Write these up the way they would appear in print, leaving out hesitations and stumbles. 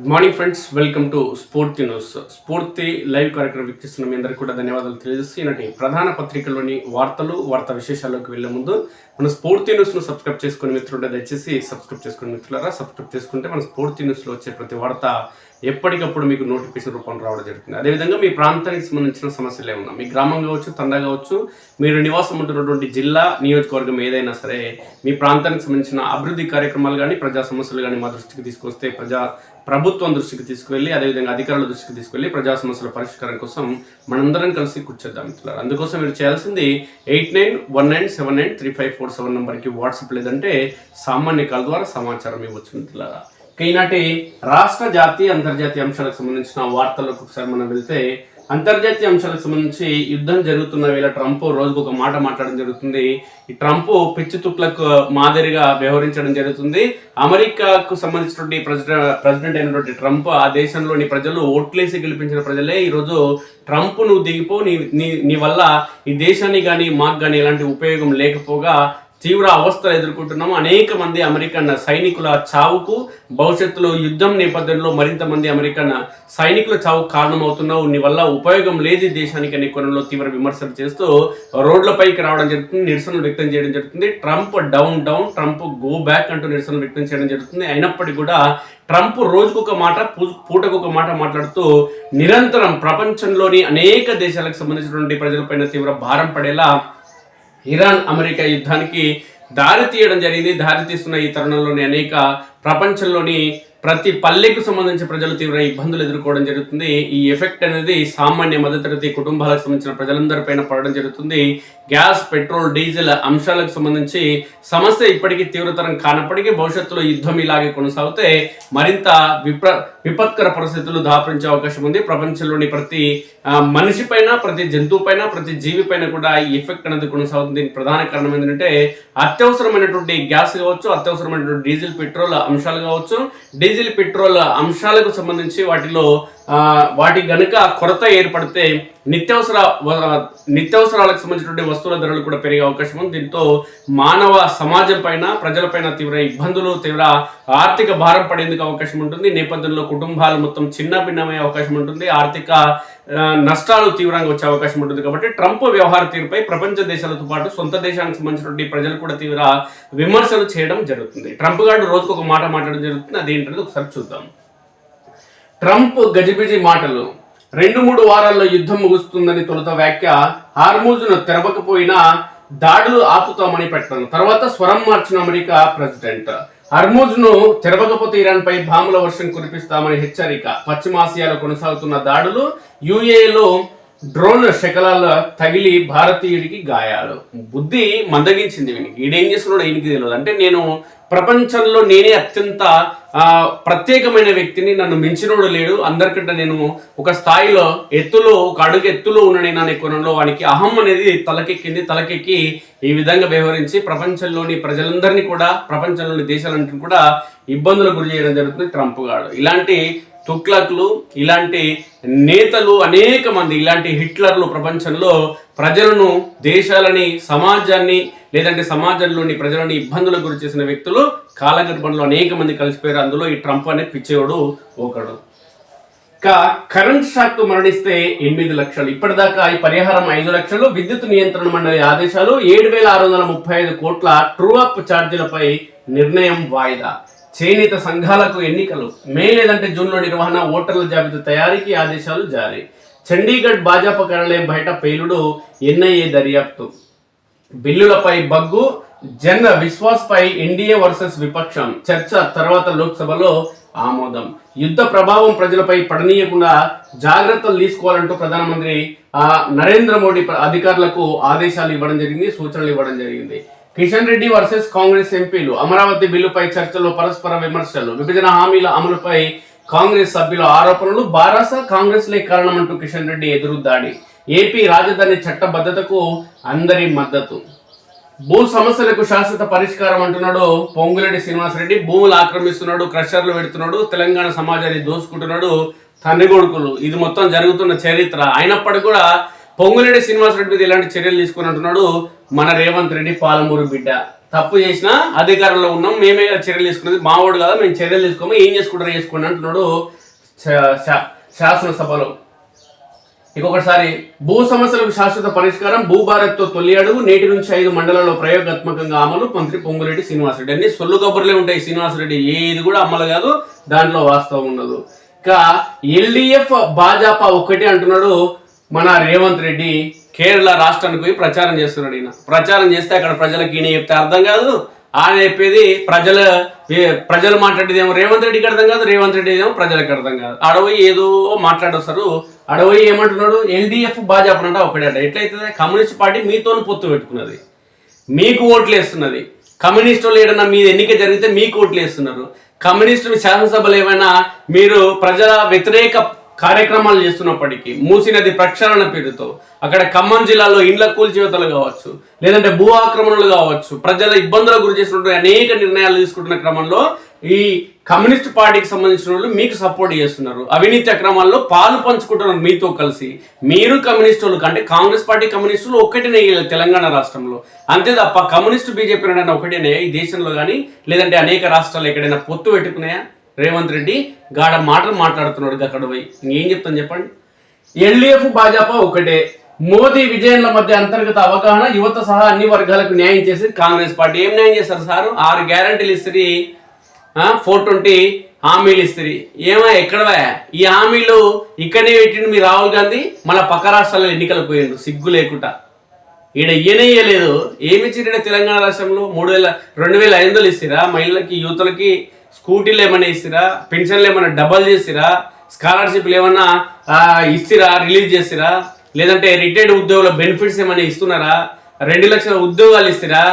Morning friends, welcome to స్ఫూర్తి news. స్ఫూర్తి live కార్యక్రమం వీక్షిస్తున్న మీ అందరికీ కూడా ధన్యవాదాలు తెలియజేస్తూ ఈనాటి ప్రధాన పత్రికల్లోని వార్తా విశేషాల్లోకి వెళ్లే ముందు మన స్ఫూర్తి న్యూస్ను సబ్స్క్రైబ్ చేసుకుని మిత్రులు దయచేసి సబ్స్క్రైబ్ చేసుకుని మిత్రులారా. సబ్స్క్రైబ్ చేసుకుంటే మన స్ఫూర్తి న్యూస్లో వచ్చే ప్రతి వార్త ఎప్పటికప్పుడు మీకు నోటిఫికేషన్ రూపంలో రావడం జరుగుతుంది. అదేవిధంగా మీ ప్రాంతానికి సంబంధించిన సమస్యలు ఏమన్నా, మీ గ్రామం కావచ్చు, తండా కావచ్చు, మీరు నివాసం ఉంటున్నటువంటి జిల్లా, నియోజకవర్గం ఏదైనా సరే, మీ ప్రాంతానికి సంబంధించిన అభివృద్ధి కార్యక్రమాలు కానీ, ప్రజా సమస్యలు కానీ మా దృష్టికి తీసుకొస్తే ప్రభుత్వం దృష్టికి తీసుకువెళ్ళి, అదేవిధంగా అధికారుల దృష్టికి తీసుకువెళ్ళి ప్రజా సమస్యల పరిష్కారం కోసం మనందరం కలిసి కూర్చొద్దాం మిత్రులారా. అందుకోసం మీరు చేయాల్సింది 8919793547 నెంబర్కి వాట్సాప్ లేదంటే సామాన్య కాల్ ద్వారా సమాచారం ఇవ్వచ్చు మిత్రులారా. ఈనాటి రాష్ట్ర జాతీయ అంతర్జాతీయ అంశాలకు సంబంధించిన వార్తలకు ఒకసారి మనం వెళ్తే, అంతర్జాతీయ అంశాలకు సంబంధించి యుద్ధం జరుగుతున్న వేళ ట్రంప్ రోజుకు ఒక మాట మాట్లాడడం జరుగుతుంది. ఈ ట్రంప్ పిచ్చి తుక్లకు మాదిరిగా వ్యవహరించడం జరుగుతుంది. అమెరికాకు సంబంధించినటువంటి ప్రెసిడెంట్ అయినటువంటి ట్రంప్, ఆ దేశంలోని ప్రజలు ఓట్లేసి గెలిపించిన ప్రజలే ఈరోజు ట్రంప్ నువ్వు దిగిపో, నీ వల్ల ఈ దేశానికి కానీ మాకు కానీ ఎలాంటి ఉపయోగం లేకపోగా తీవ్ర అవస్థలు ఎదుర్కొంటున్నాము. అనేక మంది అమెరికన్ సైనికుల చావుకు, భవిష్యత్తులో యుద్ధం నేపథ్యంలో మరింత మంది అమెరికన్ సైనికుల చావుకు కారణమవుతున్నావు, నీ వల్ల ఉపయోగం లేదు దేశానికి అనే కోణంలో తీవ్ర విమర్శలు చేస్తూ రోడ్లపైకి రావడం జరుగుతుంది, నిరసనలు వ్యక్తం చేయడం జరుగుతుంది. Trump down, Trump go back అంటూ నిరసనలు వ్యక్తం చేయడం జరుగుతుంది. అయినప్పటికీ కూడా ట్రంప్ రోజుకొక మాట, పూటకొక మాట మాట్లాడుతూ నిరంతరం ప్రపంచంలోని అనేక దేశాలకు సంబంధించినటువంటి ప్రజలపైన తీవ్ర భారం పడేలా ఇరాన్ అమెరికా యుద్ధానికి దారి తీస్తున్న ఈ తరుణంలోని అనేక ప్రపంచంలోని ప్రతి పల్లెకు సంబంధించిన ప్రజలు తీవ్ర ఇబ్బందులు ఎదుర్కోవడం జరుగుతుంది. ఈ ఎఫెక్ట్ అనేది సామాన్య మధ్యతరగతి కుటుంబాలకు సంబంధించిన ప్రజలందరిపైన పడడం జరుగుతుంది. గ్యాస్, పెట్రోల్, డీజిల్ అంశాలకు సంబంధించి సమస్య ఇప్పటికీ తీవ్రతరం కానప్పటికీ భవిష్యత్తులో యుద్ధం ఇలాగే కొనసాగితే మరింత విపత్కర పరిస్థితులు దాపరించే అవకాశం ఉంది. ప్రపంచంలోని ప్రతి మనిషి పైన, ప్రతి జంతువు పైన, ప్రతి జీవి పైన కూడా ఈ ఎఫెక్ట్ అనేది కొనసాగుతుంది. దీనికి ప్రధాన కారణం ఏంటంటే అత్యవసరమైనటువంటి గ్యాస్ కావచ్చు, అత్యవసరమైనటువంటి డీజిల్, పెట్రోల్ అంశాలు కావచ్చు. డీజిల్, పెట్రోల్ అంశాలకు సంబంధించి వాటి గనుక కొరత ఏర్పడితే నిత్యావసరాలకు సంబంధించినటువంటి వస్తువుల ధరలు కూడా పెరిగే అవకాశం ఉంది. దీంతో మానవ సమాజం పైన, ప్రజలపైన తీవ్ర ఇబ్బందులు, తీవ్ర ఆర్థిక భారం పడేందుకు అవకాశం ఉంటుంది. నేపథ్యంలో కుటుంబాలు మొత్తం చిన్న భిన్నమయ్యే అవకాశం ఉంటుంది. ఆర్థిక నష్టాలు తీవ్రంగా వచ్చే అవకాశం ఉంటుంది. కాబట్టి ట్రంప్ వ్యవహార తీరుపై ప్రపంచ దేశాలతో పాటు సొంత దేశానికి సంబంధించినటువంటి ప్రజలు కూడా తీవ్ర విమర్శలు చేయడం జరుగుతుంది. ట్రంప్ గారు రోజుకు ఒక మాట మాట్లాడడం జరుగుతుంది. అదేంటనేది ఒకసారి చూద్దాం. ట్రంప్ గజిబిజి మాటలు. 2-3 వారాల్లో యుద్ధం ముగుస్తుందని తొలుత వ్యాఖ్య. హార్మూజ్ను తెరవకపోయినా దాడులు ఆపుతామని పెట్టడం. తర్వాత స్వరం మార్చిన అమెరికా ప్రెసిడెంట్. హార్మూజ్ను తెరవకపోతే ఇరాన్ పై బాంబుల వర్షం కురిపిస్తామని హెచ్చరిక. పశ్చిమాసియాలో కొనసాగుతున్న దాడులు. యుఏలో డ్రోన్ శకలాల తగిలి భారతీయుడికి గాయాలు. బుద్ధి మందగించింది వీనికి. ఈడేం చేస్తున్నాడు ఈయనకి తెలియదు. అంటే నేను ప్రపంచంలో నేనే అత్యంత ప్రత్యేకమైన వ్యక్తిని, నన్ను మించినోడు లేడు, అందరికంటే నేను ఒక స్థాయిలో ఒక అడుగు ఎత్తులో ఉన్నాను అనే కోణంలో వానికి అహం అనేది తలకెక్కి ఈ విధంగా వ్యవహరించి ప్రపంచంలోని ప్రజలందరినీ కూడా, ప్రపంచంలోని దేశాలన్నింటినీ కూడా ఇబ్బందులకు గురి చేయడం జరుగుతుంది ట్రంప్ గారు. ఇలాంటి తుగ్లక్లు, ఇలాంటి నేతలు, అనేక మంది ఇలాంటి హిట్లర్లు ప్రపంచంలో ప్రజలను, దేశాలని, సమాజాన్ని, లేదంటే సమాజంలోని ప్రజలని ఇబ్బందులకు గురి చేసిన వ్యక్తులు కాలగర్భంలో అనేక మంది కలిసిపోయారు. అందులో ఈ ట్రంప్ అనే పిచ్చేవాడు ఒకడు. కరెంట్ షాక్ మరణిస్తే 8 లక్షలు. ఇప్పటిదాకా ఈ పరిహారం 5 లక్షలు. విద్యుత్ నియంత్రణ మండలి ఆదేశాలు. 7,635 కోట్ల ట్రూ అప్ ఛార్జీలపై నిర్ణయం వాయిదా. చేనేత సంఘాలకు ఎన్నికలు. మే లేదంటే జూన్లో నిర్వహణ. ఓటర్ల జాబితా తయారీకి ఆదేశాలు జారీ. చండీగఢ్ భాజపా కార్యాలయం బయట పేలుడు. ఎన్ఐఏ దర్యాప్తు. బిల్లులపై బగ్గు. జన్ విశ్వాస్ పై ఎన్డీఏ వర్సెస్ విపక్షం చర్చ. తర్వాత లోక్సభలో ఆమోదం. యుద్ధ ప్రభావం ప్రజలపై పడనీయకుండా జాగ్రత్తలు తీసుకోవాలంటూ ప్రధానమంత్రి నరేంద్ర మోడీ అధికారులకు ఆదేశాలు ఇవ్వడం జరిగింది, సూచనలు ఇవ్వడం జరిగింది. కిషన్ రెడ్డి వర్సెస్ కాంగ్రెస్ ఎంపీలు. అమరావతి బిల్లుపై చర్చలో పరస్పర విమర్శలు. విభజన హామీల అమలుపై కాంగ్రెస్ సభ్యుల ఆరోపణలు. బారాస కాంగ్రెస్లే కారణమంటూ కిషన్ రెడ్డి ఎదురుదాడి. ఏపీ రాజధాని చట్టబద్ధతకు అందరి మద్దతు. భూ సమస్యలకు శాశ్వత పరిష్కారం అంటున్నాడు పొంగులేటి శ్రీనివాసరెడ్డి. భూములు ఆక్రమిస్తున్నాడు, క్రషర్లు పెడుతున్నాడు, తెలంగాణ సమాజాన్ని దోసుకుంటున్నాడు, తండ్రి కొడుకులు. ఇది మొత్తం జరుగుతున్న చరిత్ర. అయినప్పటికీ కూడా పొంగులేటి శ్రీనివాసరెడ్డి మీద ఇలాంటి చర్యలు తీసుకుని అంటున్నాడు మన రేవంత్ రెడ్డి పాలమూరు బిడ్డ. తప్పు చేసినా అధికారంలో ఉన్నాం, మేమే చర్యలు తీసుకున్నది, మావాడు కదా, మేము చర్యలు తీసుకోము, ఏం చేసుకుంటారో చేసుకోండి అంటున్నాడు శాసనసభలో. ఇంకొకసారి భూ సమస్యలకు శాశ్వత పరిష్కారం, భూభారత్తో తొలి అడుగు, నేటి నుంచి 5 మండలాల్లో ప్రయోగాత్మకంగా అమలు, మంత్రి పొంగులేటి శ్రీనివాసరెడ్డి. అన్ని సొల్లు కబుర్లే ఉంటాయి. శ్రీనివాసరెడ్డి ఏది కూడా అమలు కాదు, దాంట్లో వాస్తవం ఉండదు. ఇక ఎల్డిఎఫ్ భాజపా ఒక్కటే అంటున్నాడు మన రేవంత్ రెడ్డి. కేరళ రాష్ట్రానికి పోయి ప్రచారం చేస్తున్నాడు. ఈయన ప్రచారం చేస్తే అక్కడ ప్రజలకు ఈయన చెప్తే అర్థం కాదు, ఆయన చెప్పేది ప్రజలు మాట్లాడేది ఏమో రేవంత్ రెడ్డికి అర్థం కాదు, రేవంత్ రెడ్డి ఏమో ప్రజలకు అర్థం కాదు. అడవి ఏదో మాట్లాడొస్తారు. అడవి ఏమంటున్నాడు, ఎల్డిఎఫ్ భాజపా అంటే ఒకటే. ఎట్లయితే కమ్యూనిస్ట్ పార్టీ మీతో పొత్తు పెట్టుకున్నది, మీకు ఓట్లు వేస్తున్నది. కమ్యూనిస్టులు ఏదైనా మీ ఎన్నిక జరిగితే మీకు ఓట్లు వేస్తున్నారు. కమ్యూనిస్టు శాసనసభలు ఏమైనా మీరు ప్రజల వ్యతిరేక కార్యక్రమాలు చేస్తున్నప్పటికీ, మూసీ నది ప్రక్షాళన పేరుతో అక్కడ ఖమ్మం జిల్లాలో ఇండ్ల కూల్చివేతలు కావచ్చు, లేదంటే భూ ఆక్రమణలు కావచ్చు, ప్రజల ఇబ్బందులకు గురి చేసినటువంటి అనేక నిర్ణయాలు తీసుకుంటున్న క్రమంలో ఈ కమ్యూనిస్ట్ పార్టీకి సంబంధించిన వాళ్ళు మీకు సపోర్ట్ చేస్తున్నారు. అవినీతి అక్రమాల్లో పాలు పంచుకుంటున్నారు మీతో కలిసి. మీరు కమ్యూనిస్టులు అంటే కాంగ్రెస్ పార్టీ కమ్యూనిస్టులు ఒక్కటినే తెలంగాణ రాష్ట్రంలో, అంతే తప్ప కమ్యూనిస్టు బీజేపీ ఒకటేనే ఈ దేశంలో కానీ, లేదంటే అనేక రాష్ట్రాలు ఎక్కడైనా పొత్తు పెట్టుకున్నాయా? రేవంత్ రెడ్డి గాఢ మాటలు మాట్లాడుతున్నాడు అక్కడ పోయి. ఇంకేం చెప్తాను చెప్పండి. ఎల్డిఎఫ్ భాజపా ఒకటే. మోదీ విజయంల మధ్య అంతర్గత అవగాహన, యువత సహా అన్ని వర్గాలకు న్యాయం చేసి కాంగ్రెస్ పార్టీ. ఏం న్యాయం చేస్తారు సారు? 6 గ్యారంటీలు ఇస్తుంది, 420 హామీలు ఇస్తుంది. ఏమో ఎక్కడవా ఈ హామీలు? ఇక్కడనే పెట్టిండు మీ రాహుల్ గాంధీ. మళ్ళీ పక్క రాష్ట్రాల్లో ఎన్నికలు పోయిండు సిగ్గు లేకుండా. ఈడ ఈయనయ్యలేదు. ఏమి ఇచ్చిండే తెలంగాణ రాష్ట్రంలో? 2,500 ఇస్తారా? మహిళలకి, యువతలకి స్కూటీలు ఏమైనా ఇస్తారా? పెన్షన్లు ఏమైనా డబల్ చేసిరా? స్కాలర్షిప్లు ఏమన్నా ఇస్తారా? రిలీజ్ చేసిరా? లేదంటే రిటైర్డ్ ఉద్యోగుల బెనిఫిట్స్ ఏమైనా ఇస్తున్నారా? 2 లక్షల ఉద్యోగాలు ఇస్తారా?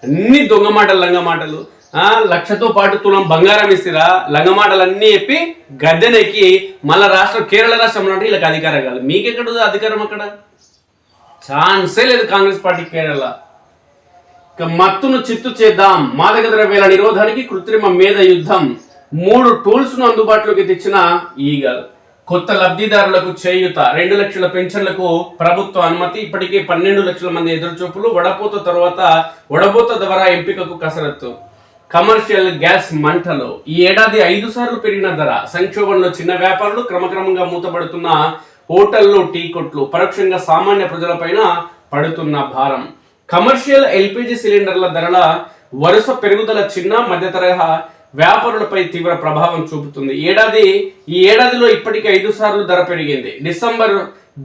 అన్ని దొంగ మాటలు, లంగ మాటలు. 1,00,000తో పాటు తులం బంగారం ఇస్తారా? లంగ మాటలు అన్నీ చెప్పి గద్దెనెక్కి మళ్ళా కేరళ రాష్ట్రంలో అంటే వీళ్ళకి అధికారం కాదు. మీకెక్కడ అధికారం? అక్కడ ఛాన్సే లేదు కాంగ్రెస్ పార్టీ కేరళ. మత్తును చిత్తు చేద్దాం, మాదక ద్రవ్యాల నిరోధానికి కృత్రిమ మేధ యుద్ధం. 3 టూల్స్ ను అందుబాటులోకి తెచ్చిన ఈగల్. కొత్త లబ్ధిదారులకు చేయూత, 2 లక్షల పెన్షన్లకు ప్రభుత్వ అనుమతి. ఇప్పటికే 12 లక్షల మంది ఎదురుచూపులు. వడపోత ద్వారా ఎంపికకు కసరత్తు. కమర్షియల్ గ్యాస్ మంటలు. ఈ ఏడాది 5 సార్లు పెరిగిన ధర. సంక్షోభంలో చిన్న వ్యాపారులు, క్రమక్రమంగా మూతపడుతున్న హోటళ్లు, టీ కొట్లు, పరోక్షంగా సామాన్య ప్రజలపైన పడుతున్న భారం. కమర్షియల్ ఎల్పిజి సిలిండర్ల ధరల వరుస పెరుగుదల చిన్న మధ్య తరహా వ్యాపారులపై తీవ్ర ప్రభావం చూపుతుంది. ఈ ఏడాదిలో ఇప్పటికే 5 సార్లు ధర పెరిగింది. డిసెంబర్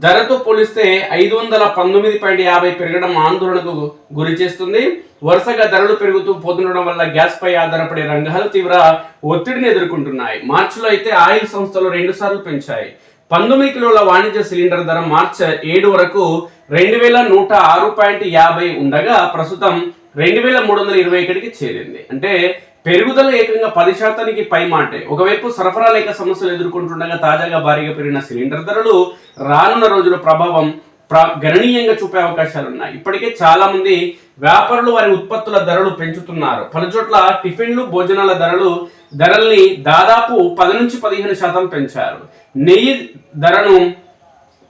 ధరతో పోలిస్తే 519.50 పెరగడం ఆందోళనకు గురి చేస్తుంది. వరుసగా ధరలు పెరుగుతూ పోతుండడం వల్ల గ్యాస్ పై ఆధారపడే రంగాలు తీవ్ర ఒత్తిడిని ఎదుర్కొంటున్నాయి. మార్చిలో అయితే ఆయిల్ సంస్థలు 2 సార్లు పెంచాయి. 19 కిలోల వాణిజ్య సిలిండర్ ధర మార్చి 7 వరకు 2,106.50 ఉండగా ప్రస్తుతం 2,321కి చేరింది. అంటే పెరుగుదల ఏకంగా 10% పై మాటే. ఒకవైపు సరఫరా లేక సమస్యలు ఎదుర్కొంటుండగా తాజాగా భారీగా పెరిగిన సిలిండర్ ధరలు రానున్న రోజుల ప్రభావం గణనీయంగా చూపే అవకాశాలు ఉన్నాయి. ఇప్పటికే చాలా మంది వ్యాపారులు వారి ఉత్పత్తుల ధరలు పెంచుతున్నారు. పలుచోట్ల టిఫిన్లు, భోజనాల ధరల్ని దాదాపు 10 నుంచి 15% పెంచారు. నెయ్యి ధరను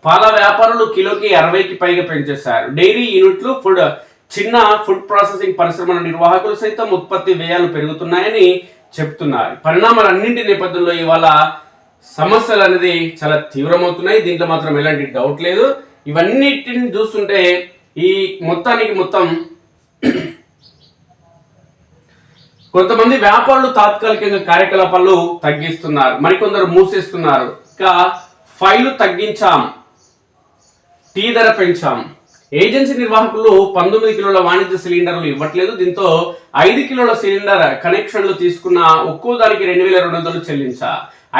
పాల వ్యాపారులు కిలోకి 60కి పైగా పెంచేశారు. డైరీ యూనిట్లు, చిన్న ఫుడ్ ప్రాసెసింగ్ పరిశ్రమల నిర్వాహకులు సైతం ఉత్పత్తి వ్యయాలు పెరుగుతున్నాయని చెప్తున్నారు. పరిణామాలన్నింటి నేపథ్యంలో ఇవాళ సమస్యలు అనేది చాలా తీవ్రమవుతున్నాయి. దీంట్లో మాత్రం ఎలాంటి డౌట్ లేదు. ఇవన్నిటిని చూస్తుంటే ఈ మొత్తం కొంతమంది వ్యాపారులు తాత్కాలికంగా కార్యకలాపాలు తగ్గిస్తున్నారు, మరికొందరు మూసేస్తున్నారు. ఇంకా ఫైలు తగ్గించాం, టీ ధర పెంచాం. ఏజెన్సీ నిర్వాహకులు 19 కిలోల వాణిజ్య సిలిండర్లు ఇవ్వట్లేదు. దీంతో 5 కిలోల సిలిండర్ కనెక్షన్లు తీసుకున్న ఒక్కో దానికి 2,200 చెల్లించా.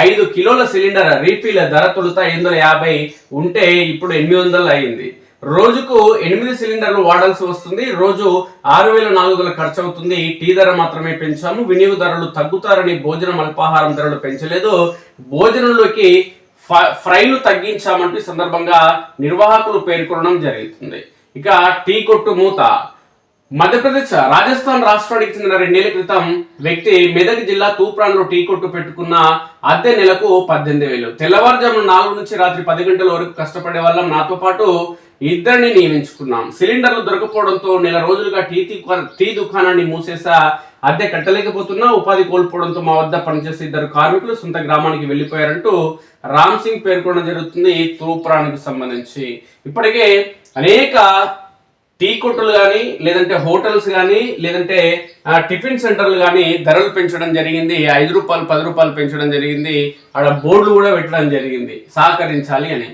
5 కిలోల సిలిండర్ రీఫిల్ ధర తొలుత 850 ఉంటే ఇప్పుడు 800 అయింది. రోజుకు 8 సిలిండర్లు వాడాల్సి వస్తుంది. రోజు 6,400 ఖర్చు అవుతుంది. టీ ధర మాత్రమే పెంచాము. వినియోగదారులు తగ్గుతారని భోజనం, అల్పాహారం ధరలు పెంచలేదు. భోజనంలోకి ఫ్రైలు తగ్గించామంటూ ఈ సందర్భంగా నిర్వాహకులు పేర్కొనడం జరుగుతుంది. ఇక టీ కొట్టు మూత. మధ్యప్రదేశ్, రాజస్థాన్ రాష్ట్రానికి చెందిన 2 ఏళ్ల క్రితం వ్యక్తి మెదక్ జిల్లా తూప్రాన్లో టీ కొట్టు పెట్టుకున్న అద్దె నెలకు 18,000. తెల్లవారుజామున 4 నుంచి రాత్రి 10 గంటల వరకు కష్టపడే వాళ్ళం. నాతో పాటు 2 నియమించుకున్నాం. సిలిండర్లు దొరకపోవడంతో నెల రోజులుగా టీ దుకాణాన్ని మూసేసా. అద్దె కట్టలేకపోతున్నా ఉపాధి కోల్పోవడంతో మా వద్ద పనిచేసే 2 కార్మికులు సొంత గ్రామానికి వెళ్లిపోయారంటూ రామ్ సింగ్ పేర్కొనడం జరుగుతుంది తూప్రానికి సంబంధించి. ఇప్పటికే అనేక టీ కొట్టులు కానీ లేదంటే హోటల్స్ కానీ లేదంటే టిఫిన్ సెంటర్లు కానీ ధరలు పెంచడం జరిగింది. 5 రూపాయలు 10 రూపాయలు పెంచడం జరిగింది. అక్కడ బోర్డులు కూడా పెట్టడం జరిగింది సహకరించాలి అని.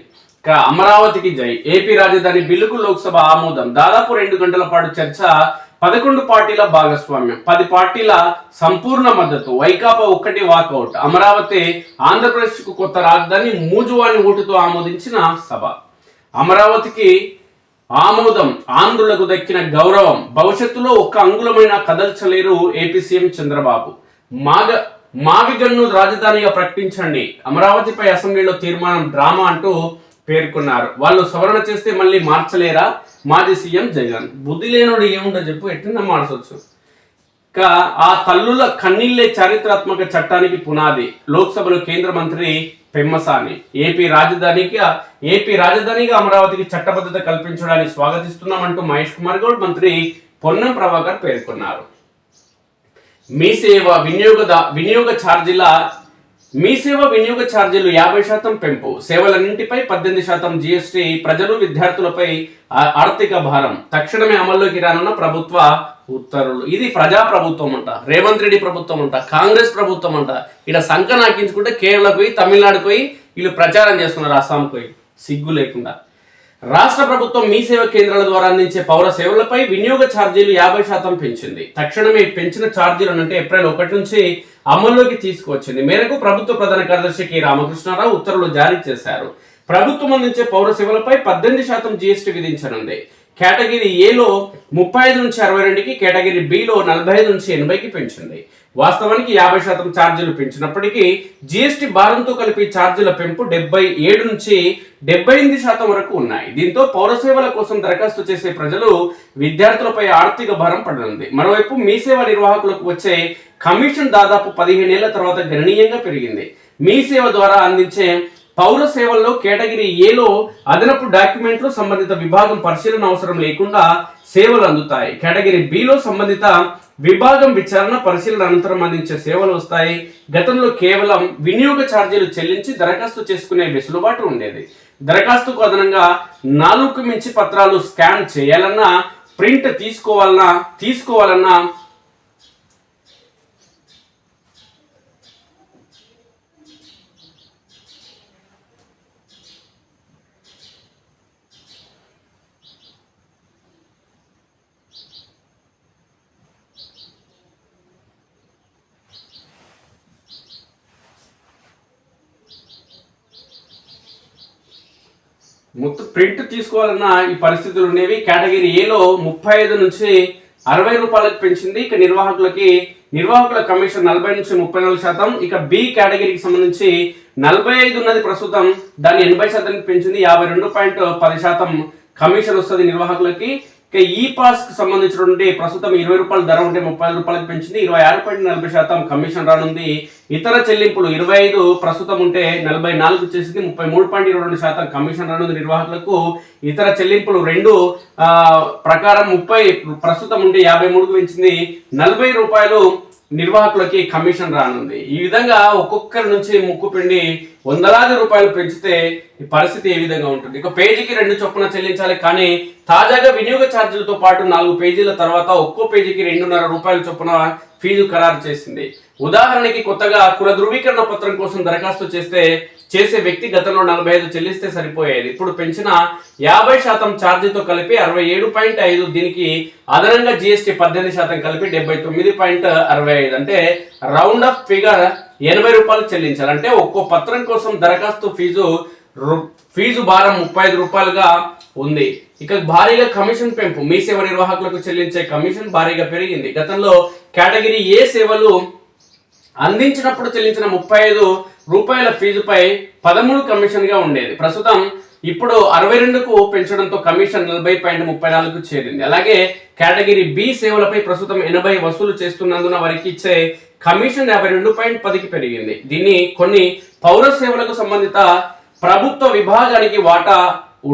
అమరావతికి జై, ఏపీ రాజధాని బిల్లుకు లోక్సభ ఆమోదం, దాదాపు 2 గంటల పాటు చర్చ, 11 పార్టీల భాగస్వామ్యం, 10 పార్టీల సంపూర్ణ మద్దతు, వైకాపా ఒక్కటి వాకౌట్, అమరావతి ఆంధ్రప్రదేశ్ కు కొత్త రాజధాని, మూజువాని ఓటుతో ఆమోదించిన సభ. అమరావతికి ఆమోదం ఆంధ్రులకు దక్కిన గౌరవం, భవిష్యత్తులో ఒక్క అంగుళమైన కదల్చలేరు ఏపీ సీఎం చంద్రబాబు. మావిగన్ను రాజధానిగా ప్రకటించండి, అమరావతిపై అసెంబ్లీలో తీర్మానం డ్రామా అంటూ పేర్కొన్నారు. వాళ్ళు సవరణ చేస్తే మళ్ళీ మార్చలేరా, మాజీ సీఎం జగన్. బుద్ధి లేనోడు ఏముంటో చెప్పు, ఎట్లా మార్చవచ్చు. ఇంకా ఆ తల్లుల కన్నీళ్లే చారిత్రాత్మక చట్టానికి పునాది, లోక్సభలో కేంద్ర మంత్రి పెమ్మసాని. ఏపీ రాజధానిగా అమరావతికి చట్టబద్ధత కల్పించడాన్ని స్వాగతిస్తున్నామంటూ మహేష్ కుమార్ గౌడ్, మంత్రి పొన్నం ప్రభాకర్ పేర్కొన్నారు. మీ సేవ వినియోగ ఛార్జీలు 50% పెంపు, సేవలన్నింటిపై 18% జీఎస్టీ, ప్రజలు విద్యార్థులపై ఆర్థిక భారం, తక్షణమే అమల్లోకి రానున్న ప్రభుత్వ ఉత్తర్వులు. ఇది ప్రజా ప్రభుత్వం అంట, రేవంత్ రెడ్డి ప్రభుత్వం అంట, కాంగ్రెస్ ప్రభుత్వం అంట. ఇక్కడ సంఖ నాకించుకుంటే కేరళకు పోయి తమిళనాడుకు పోయి వీళ్ళు ప్రచారం చేస్తున్నారు, అస్సాంకు పోయి సిగ్గు లేకుండా. రాష్ట్ర ప్రభుత్వం మీ సేవ కేంద్రాల ద్వారా అందించే పౌర సేవలపై వినియోగ ఛార్జీలు 50% పెంచింది. తక్షణమే పెంచిన ఛార్జీలను అంటే ఏప్రిల్ 1 నుంచి అమల్లోకి తీసుకువచ్చింది. మేరకు ప్రభుత్వ ప్రధాన కార్యదర్శి కె రామకృష్ణారావు ఉత్తర్వులు జారీ చేశారు. ప్రభుత్వం అందించే పౌర సేవలపై 18% జీఎస్టీ విధించనుంది. కేటగిరీ ఏలో 35 నుంచి 62కి, కేటగిరీ బిలో 45 నుంచి 80కి పెంచింది. వాస్తవానికి 50% ఛార్జీలు పెంచినప్పటికీ జీఎస్టీ భారంతో కలిపి ఛార్జీల పెంపు 77 నుంచి 78% వరకు ఉన్నాయి. దీంతో పౌర సేవల కోసం దరఖాస్తు చేసే ప్రజలు, విద్యార్థులపై ఆర్థిక భారం పడనుంది. మరోవైపు మీ సేవ నిర్వాహకులకు వచ్చే కమిషన్ దాదాపు 15 ఏళ్ల తర్వాత గణనీయంగా పెరిగింది. మీ సేవ ద్వారా అందించే పౌర సేవల్లో కేటగిరీ ఏలో అదనపు డాక్యుమెంట్లు, సంబంధిత విభాగం పరిశీలన అవసరం లేకుండా సేవలు అందుతాయి. కేటగిరీ బిలో సంబంధిత విభాగం విచారణ, పరిశీలన అనంతరం అందించే సేవలు వస్తాయి. గతంలో కేవలం వినియోగ ఛార్జీలు చెల్లించి దరఖాస్తు చేసుకునే వెసులుబాటు ఉండేది. దరఖాస్తుకు అదనంగా 4కు మించి పత్రాలు స్కాన్ చేయాలన్నా, ప్రింట్ తీసుకోవాలన్నా మొత్తం ప్రింట్ తీసుకోవాలన్న ఈ పరిస్థితులు ఉండేవి. కేటగిరీ ఏలో 35 నుంచి 60 రూపాయలకు పెంచింది. ఇక నిర్వాహకుల కమిషన్ 40 నుంచి 34%. ఇక బి కేటగిరీకి సంబంధించి 45 ఉన్నది ప్రస్తుతం, దాన్ని 80% పెంచింది. 52.10% కమిషన్ వస్తుంది నిర్వాహకులకి. ఇక ఈ పాస్ కి సంబంధించినటువంటి ప్రస్తుతం 20 రూపాయల ధర ఉంటే 30 రూపాయలకు పెంచింది. 26.40% కమిషన్ రానుంది. ఇతర చెల్లింపులు 25 ప్రస్తుతం ఉంటే 44 చేసింది. 33.22% కమిషన్ రానుంది నిర్వాహకులకు. ఇతర చెల్లింపులు 2 ప్రకారం 30 ప్రస్తుతం ఉంటే 53కు పెంచింది. 40 రూపాయలు నిర్వాహకులకి కమిషన్ రానుంది. ఈ విధంగా ఒక్కొక్కరి నుంచి ముక్కు పిండి వందలాది రూపాయలు పెంచితే ఈ పరిస్థితి ఏ విధంగా ఉంటుంది. ఇక పేజీకి 2 చొప్పున చెల్లించాలి. కానీ తాజాగా వినియోగ ఛార్జీలతో పాటు 4 పేజీల తర్వాత ఒక్కో పేజీకి 2.5 రూపాయల చొప్పున ఫీజు ఖరారు చేసింది. ఉదాహరణకి కొత్తగా కుల ధృవీకరణ పత్రం కోసం దరఖాస్తు చేసే వ్యక్తి గతంలో 45 చెల్లిస్తే సరిపోయేది. ఇప్పుడు పెంచిన 50% ఛార్జీతో కలిపి 67.5, దీనికి అదనంగా జీఎస్టీ 18% కలిపి 79.65, అంటే రౌండ్ ఆఫ్ ఫిగర్ 80 రూపాయలు చెల్లించాలి. అంటే ఒక్కో పత్రం కోసం దరఖాస్తు ఫీజు భారం 35 రూపాయలుగా ఉంది. ఇక భారీగా కమిషన్ పెంపు, మీ సేవ నిర్వాహకులకు చెల్లించే కమిషన్ భారీగా పెరిగింది. గతంలో కేటగిరీ ఏ సేవలు అందించినప్పుడు చెల్లించిన 35 రూపాయల ఫీజుపై 13 కమిషన్ గా ఉండేది. ప్రస్తుతం ఇప్పుడు 62కు పెంచడంతో కమిషన్ 40.34కు చేరింది. అలాగే కేటగిరీ బి సేవలపై ప్రస్తుతం 80 వసూలు చేస్తున్నందున వారికి ఇచ్చే కమిషన్ 52.10కి పెరిగింది. దీన్ని కొన్ని పౌర సేవలకు సంబంధిత ప్రభుత్వ విభాగానికి వాటా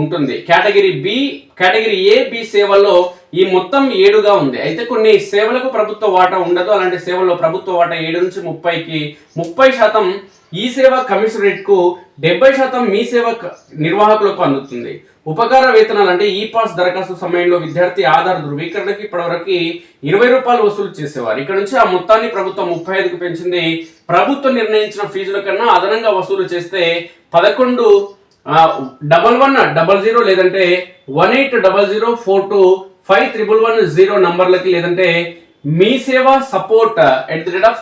ఉంటుంది. కేటగిరీ ఏ బి సేవల్లో ఈ మొత్తం 7గా ఉంది. అయితే కొన్ని సేవలకు ప్రభుత్వ వాటా ఉండదు. అలాంటి సేవల్లో ప్రభుత్వ వాటా 7 నుంచి 30కి 30% ఈ సేవా కమిషనరేట్కు, 70% మీ సేవ నిర్వాహకులకు అందుతుంది. ఉపకార వేతనాలు అంటే ఈ పాస్ దరఖాస్తు సమయంలో విద్యార్థి ఆధార్ ధృవీకరణకి ఇప్పటివరకు 20 రూపాయలు వసూలు చేసేవారు. ఇక్కడ నుంచి ఆ మొత్తాన్ని ప్రభుత్వం 35కి పెంచింది. ప్రభుత్వం నిర్ణయించిన ఫీజుల కన్నా అదనంగా వసూలు చేస్తే 111100 లేదంటే 180042511110 నంబర్లకి, లేదంటే మీ సేవ సపోర్ట్